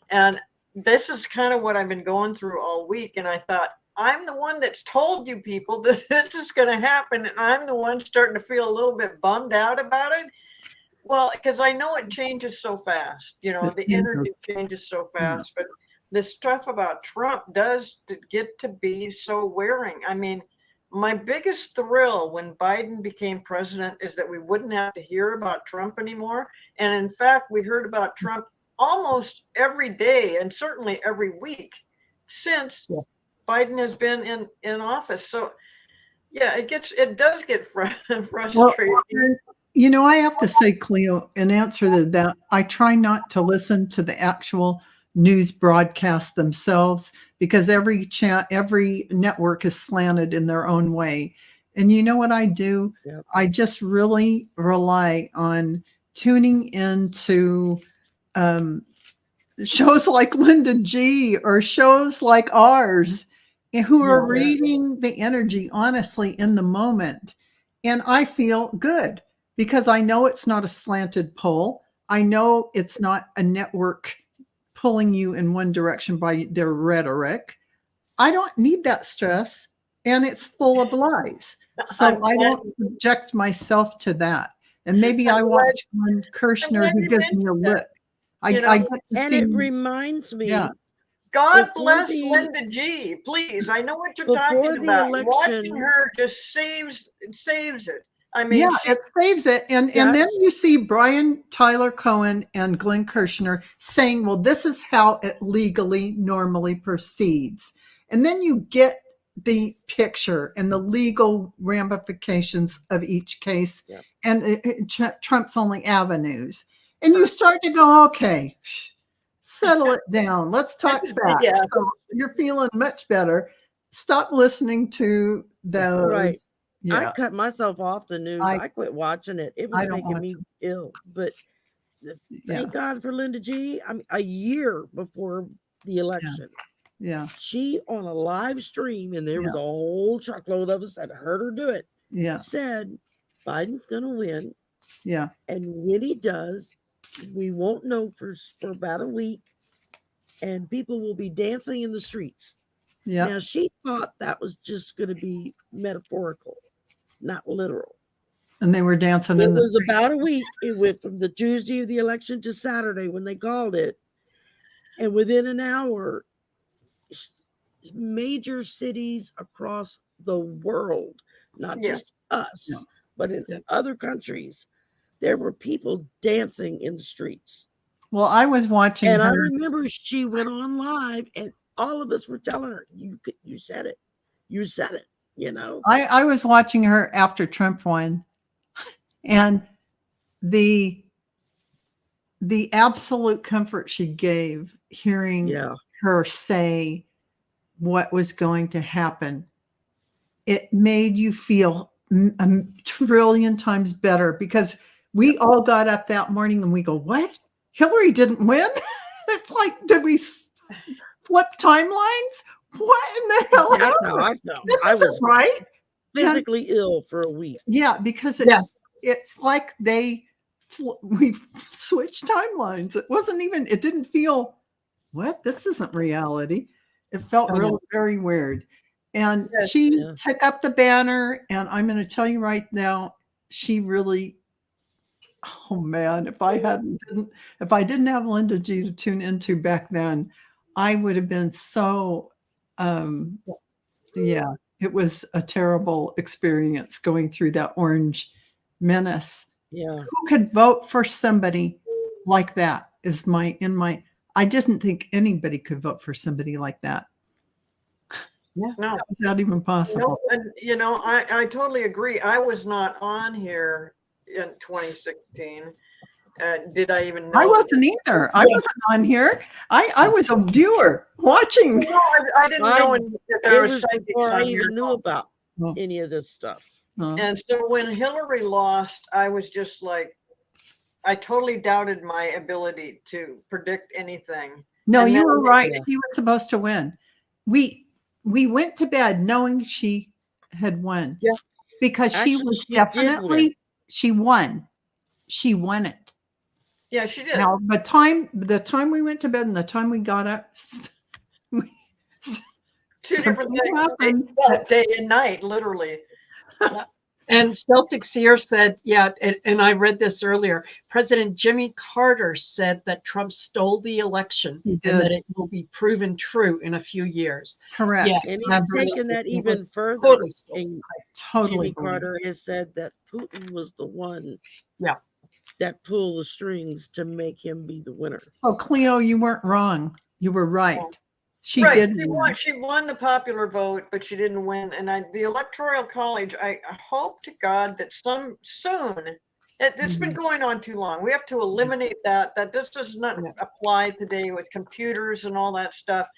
And this is kind of what I've been going through all week. And I thought, I'm the one that's told you people that this is going to happen. And I'm the one starting to feel a little bit bummed out about it. Well, because I know it changes so fast, you know, the energy changes so fast, but this stuff about Trump does get to be so wearing. I mean, my biggest thrill when Biden became president is that we wouldn't have to hear about Trump anymore. And in fact, we heard about Trump almost every day, and certainly every week since Biden has been in office. So yeah, it does get frustrating. Well, you know, I have to say, Cleo, in answer to that, I try not to listen to the actual news broadcasts themselves, because every network is slanted in their own way. And you know what I do? Yep. I just really rely on tuning into shows like Linda G or shows like ours, who are reading the energy honestly in the moment. And I feel good, because I know it's not a slanted poll. I know it's not a network pulling you in one direction by their rhetoric. I don't need that stress, and it's full of lies. So I don't subject myself to that. And maybe I watch one Kirshner who gives me a look. I get to and see. it reminds me. Yeah. God Before bless the- Linda G. Please, I know what you're Before talking the about. Watching election- her just saves it. I mean, Yeah, it saves it. And then Yes. you see Brian Tyler Cohen and Glenn Kirshner saying, well, this is how it legally normally proceeds. And then you get the picture and the legal ramifications of each case, Yep. and Trump's only avenues. And you start to go, okay, settle it down. Let's talk facts. Yeah. So you're feeling much better. Stop listening to those. Right. Yeah. I cut myself off the news. I- I quit watching it. It I was don't making watch me ill. But Yeah. thank God for Linda G. I mean, a year before the election, Yeah. she on a live stream, and there was Yeah. a whole truckload of us that heard her do it, Yeah. said Biden's going to win. Yeah. And when he does, we won't know for about a week, and people will be dancing in the streets. Yeah. Now, she thought that was just going to be metaphorical, not literal. And they were dancing It in the was street. about a week. It went from the Tuesday of the election to Saturday when they called it. And within an hour, major cities across the world, not Yeah. just us, Yeah. but in Yeah. other countries, there were people dancing in the streets. Well, I was watching And I her. remember she went on live, and all of us were telling her, you said it. You said it, you know? I was watching her after Trump won, and the absolute comfort she gave hearing Yeah. her say what was going to happen. it made you feel a trillion times better because we all got up that morning and we go, what? Hillary didn't win? It's like, did we flip timelines? What in the hell That's how happened? I felt. This I isn't was right. physically ill for a week. Yeah, because Yes. it's like we switched timelines. It wasn't even, it didn't feel, what? This isn't reality. It felt Oh, no. really very weird. And Yes. she Yeah. took up the banner, and I'm going to tell you right now, she really, oh man, if I didn't have Linda G to tune into back then, I would have been so, yeah, it was a terrible experience going through that orange menace. Yeah. Who could vote for somebody like that is I didn't think anybody could vote for somebody like that. No. Is that even possible? No, and you know, I totally agree. I was not on here in 2016. Did I even know? I wasn't either. I wasn't on here. I was a viewer watching. No, I didn't know that there It was was psychics before I on here. even knew about Oh. any of this stuff. And so when Hillary lost, I was just like, I totally doubted my ability to predict anything. No, And you then- were right. Yeah. He was supposed to win. We went to bed knowing she had won. Yeah. Because she Actually, was she did win. she won. She won it. Yeah, she did. Now the time we went to bed and the time we got up, Two different something things. happened. Well, day and night, literally. And Celtic Seer said, yeah, and I read this earlier. President Jimmy Carter said that Trump stole the election He and did. that it will be proven true in a few years. Correct. Yes, And he's absolutely. taken that It even was further. totally stolen. And Totally. Jimmy believe it. Carter has said that Putin was the one Yeah. that pulled the strings to make him be the winner. So Cleo, you weren't wrong. You were right. She Right. did. She won the popular vote, but she didn't win. And the Electoral College, I hope to God that soon, it's been going on too long. We have to eliminate that. That just does not apply today with computers and all that stuff.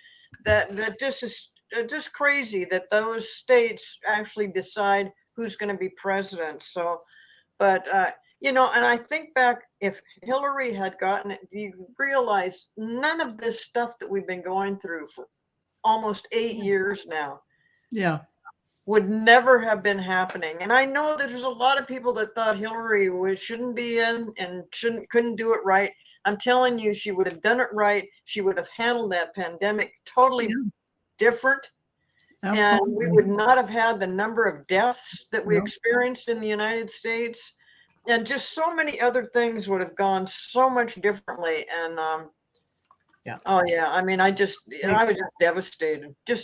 That just is just crazy that those states actually decide who's going to be president. So, but you know, and I think back, if Hillary had gotten it, do you realize none of this stuff that we've been going through for almost 8 years now Yeah. would never have been happening. And I know that there's a lot of people that thought Hillary shouldn't be in and couldn't do it right. I'm telling you, she would have done it right. She would have handled that pandemic totally different. And we Absolutely. would not have had the number of deaths that we No. experienced in the United States. And just so many other things would have gone so much differently. And Yeah. oh yeah, I mean, I was just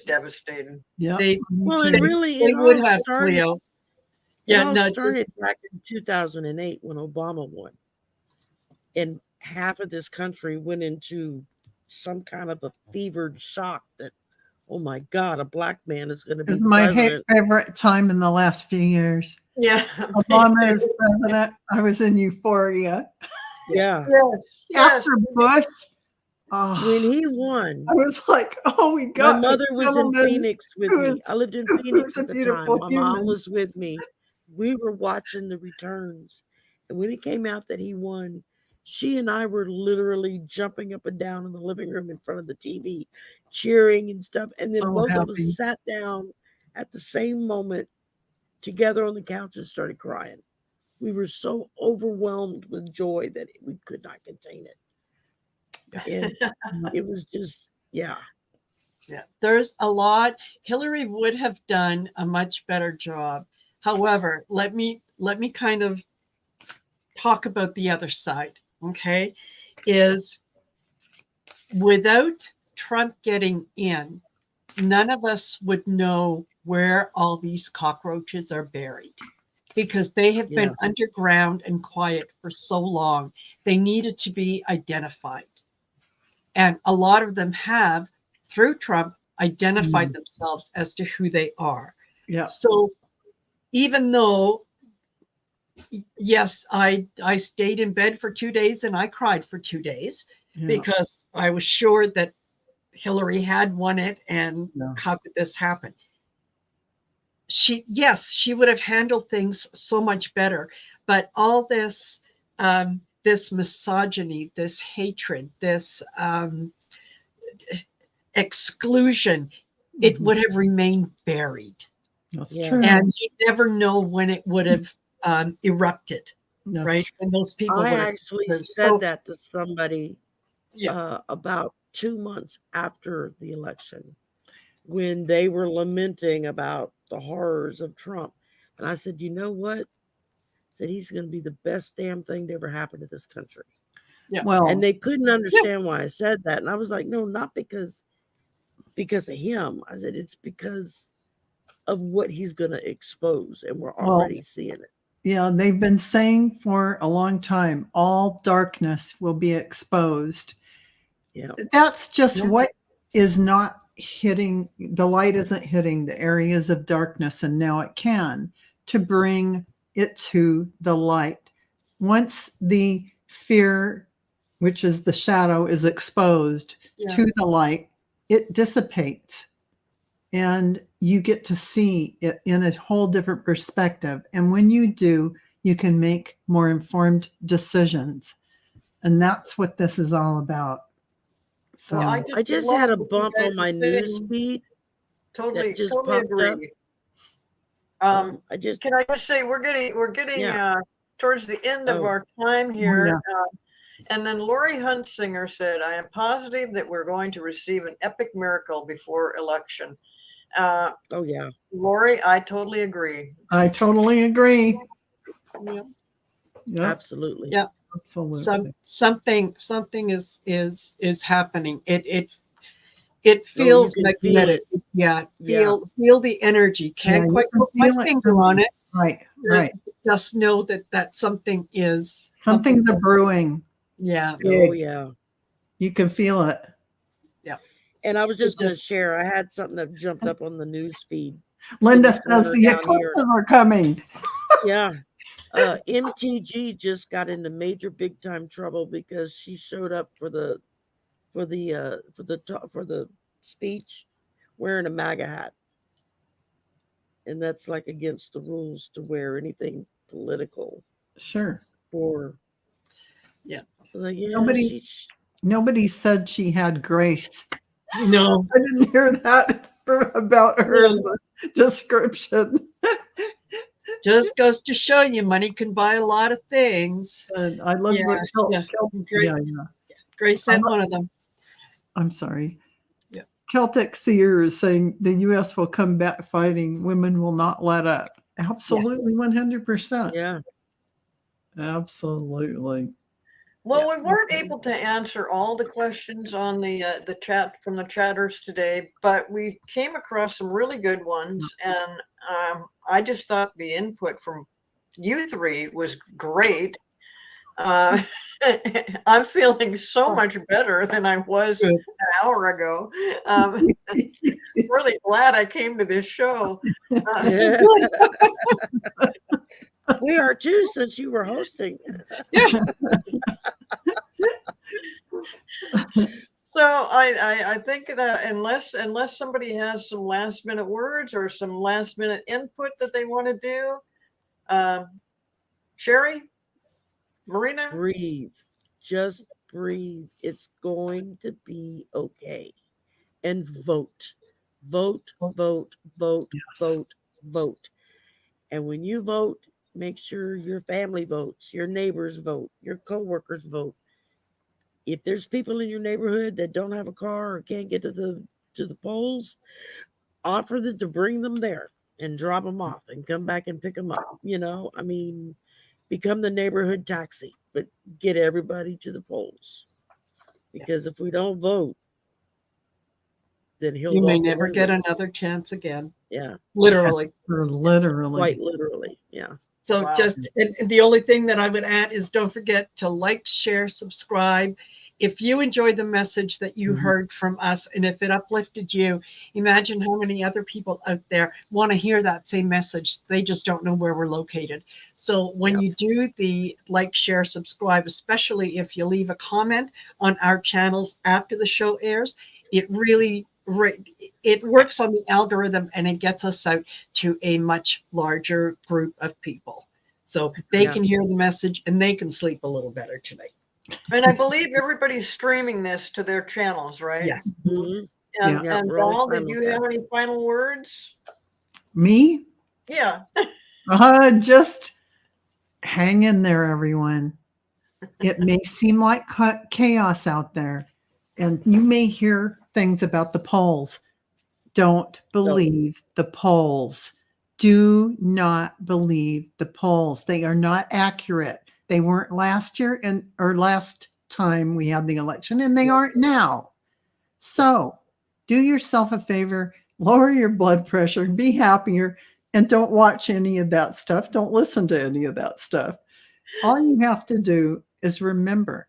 devastated, Yeah. They, Well, they, and really, they it would all have, started, Cleo. it Yeah, all no, started just, back in 2008 when Obama won. And half of this country went into some kind of a fevered shock that, oh my God, a black man is going to be It's my president. favorite time in the last few years. yeah. Obama is president. I was in euphoria. Yeah. Yes. After Bush, oh, When he won, I was like, oh, we my got mother a was in gentleman Phoenix with who me. is- I lived in who Phoenix is a at the time. beautiful My mom human. was with me. We were watching the returns. And when it came out that he won, she and I were literally jumping up and down in the living room in front of the TV, cheering and stuff. And then So both of happy. us sat down at the same moment together on the couch and started crying. We were so overwhelmed with joy that we could not contain it. And it was just, yeah. yeah, there's a lot. Hillary would have done a much better job. However, let me kind of talk about the other side. Okay, is without Trump getting in, none of us would know where all these cockroaches are buried because they have been underground and quiet for so long. They needed to be identified. And a lot of them have, through Trump, identified themselves as to who they are. Yeah. So even though, yes, I stayed in bed for 2 days and I cried for 2 days because I was sure that Hillary had won it and how could this happen? she would have handled things so much better. But all this, this misogyny, this hatred, this exclusion, it Mhm. would have remained buried. That's Yeah. true. And you never know when it would have erupted, That's right? And those people I would have. actually So said that to somebody yeah, about 2 months after the election when they were lamenting about the horrors of Trump. And I said, you know what? I said, he's going to be the best damn thing to ever happen to this country. Well, And they couldn't understand why I said that. And I was like, no, not because of him. I said, it's because of what he's going to expose. And we're Well, already seeing it. yeah, they've been saying for a long time, all darkness will be exposed. Yeah. That's just Yeah. what is not hitting, the light isn't hitting the areas of darkness, and now it can, to bring it to the light. Once the fear, which is the shadow, is exposed Yeah. to the light, it dissipates. And you get to see it in a whole different perspective. And when you do, you can make more informed decisions. And that's what this is all about. So, Well, I just love had a that you bump guys on my are news sitting- feed. Totally, just totally popped up. agree. I just, Can I just say we're getting Yeah. towards the end of Oh. our time here. yeah. And then Lori Huntsinger said, I am positive that we're going to receive an epic miracle before election. oh yeah. Lori, I totally agree. I totally agree. Yeah. Yep, Absolutely. Yeah. absolutely. Something is happening. It feels can feel magnetic. Yeah, Yeah. feel the energy. Can't you quite can put my feel it finger coming. on it. Right, right. Just know that something is Something's a brewing. Yeah. Oh Big. yeah. You can feel it. And I was just going to just- share. I had something that jumped up on the news feed. Linda the says corner the down here. eclipses are coming. Yeah. MTG just got into major big time trouble because she showed up for the speech wearing a MAGA hat. And that's like against the rules to wear anything political Sure. for. Yeah. Like, yeah, Nobody- Nobody said she had grace. No. I didn't hear that about her as a description. Just goes to show you money can buy a lot of things. And I love Yeah, what yeah. yeah, yeah. Grace said one of them. I'm sorry. Yeah. Celtic Seer is saying the U.S. will come back fighting. Women will not let up. Absolutely, 100%. Yeah. Absolutely. Well, we weren't able to answer all the questions on the chat from the chatters today, but we came across some really good ones, and I just thought the input from you three was great. I'm feeling so much better than I was Good. an hour ago. Really glad I came to this show. Yeah. We are too, since you were hosting. So I think that unless somebody has some last minute words or some last minute input that they want to do, Sherry, Marina, Breathe. Just breathe. It's going to be okay. And vote. Vote, vote, vote, Yes. vote, vote. And when you vote, make sure your family votes, your neighbors vote, your coworkers vote. If there's people in your neighborhood that don't have a car or can't get to the polls, offer them to bring them there and drop them off and come back and pick them up. I mean, become the neighborhood taxi, but get everybody to the polls. Because if we don't vote, then he'll You may walk never away get with it. another chance again. Yeah, Literally. Or literally. quite literally. Yeah. So Wow. and the only thing that I would add is don't forget to like, share, subscribe. If you enjoyed the message that you Mhm. heard from us, and if it uplifted you, imagine how many other people out there want to hear that same message. They just don't know where we're located. So when you do the like, share, subscribe, especially if you leave a comment on our channels after the show airs, it really right, it works on the algorithm and it gets us out to a much larger group of people. So they Yeah. can hear the message and they can sleep a little better tonight. And I believe everybody's streaming this to their channels, right? Yes. Mhm. And, Yeah, and we're all Val, did you have simulcast. any final words? Me? Yeah. Just hang in there, everyone. It may seem like chaos out there, and you may hear things about the polls. Don't believe the polls. Do not believe the polls. They are not accurate. They weren't last year or last time we had the election, and they aren't now. So do yourself a favor, lower your blood pressure, be happier, and don't watch any of that stuff. Don't listen to any of that stuff. All you have to do is remember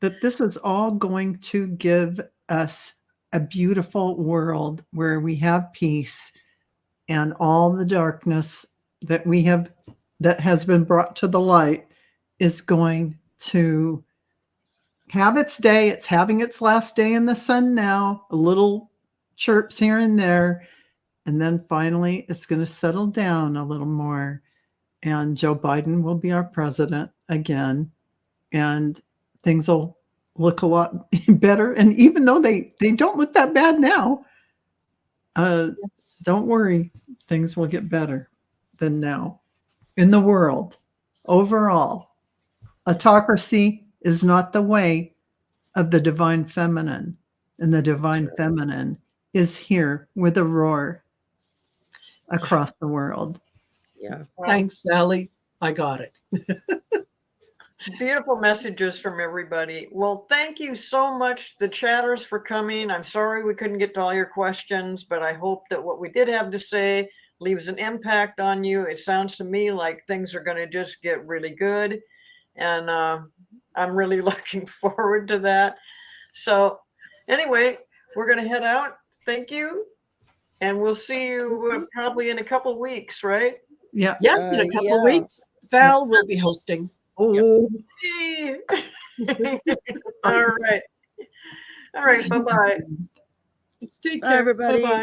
that this is all going to give us a beautiful world where we have peace, and all the darkness that has been brought to the light is going to have its day. It's having its last day in the sun now, a little chirps here and there, and then finally it's going to settle down a little more, and Joe Biden will be our president again, and things will look a lot better. And even though they don't look that bad now, don't worry, things will get better than now in the world overall. Autocracy is not the way of the divine feminine, and the divine feminine is here with a roar across the world. Yeah. Thanks, Sally. I got it. Beautiful messages from everybody. Well, thank you so much, the chatters, for coming. I'm sorry we couldn't get to all your questions, but I hope that what we did have to say leaves an impact on you. It sounds to me like things are going to just get really good. And I'm really looking forward to that. So anyway, we're going to head out. Thank you. And we'll see you probably in a couple of weeks, right? Yeah. Yeah, in a couple of Yeah. weeks, Val will be hosting. Oh, Yay. All right. All right. Bye-bye. take Bye, care. everybody. Bye-bye.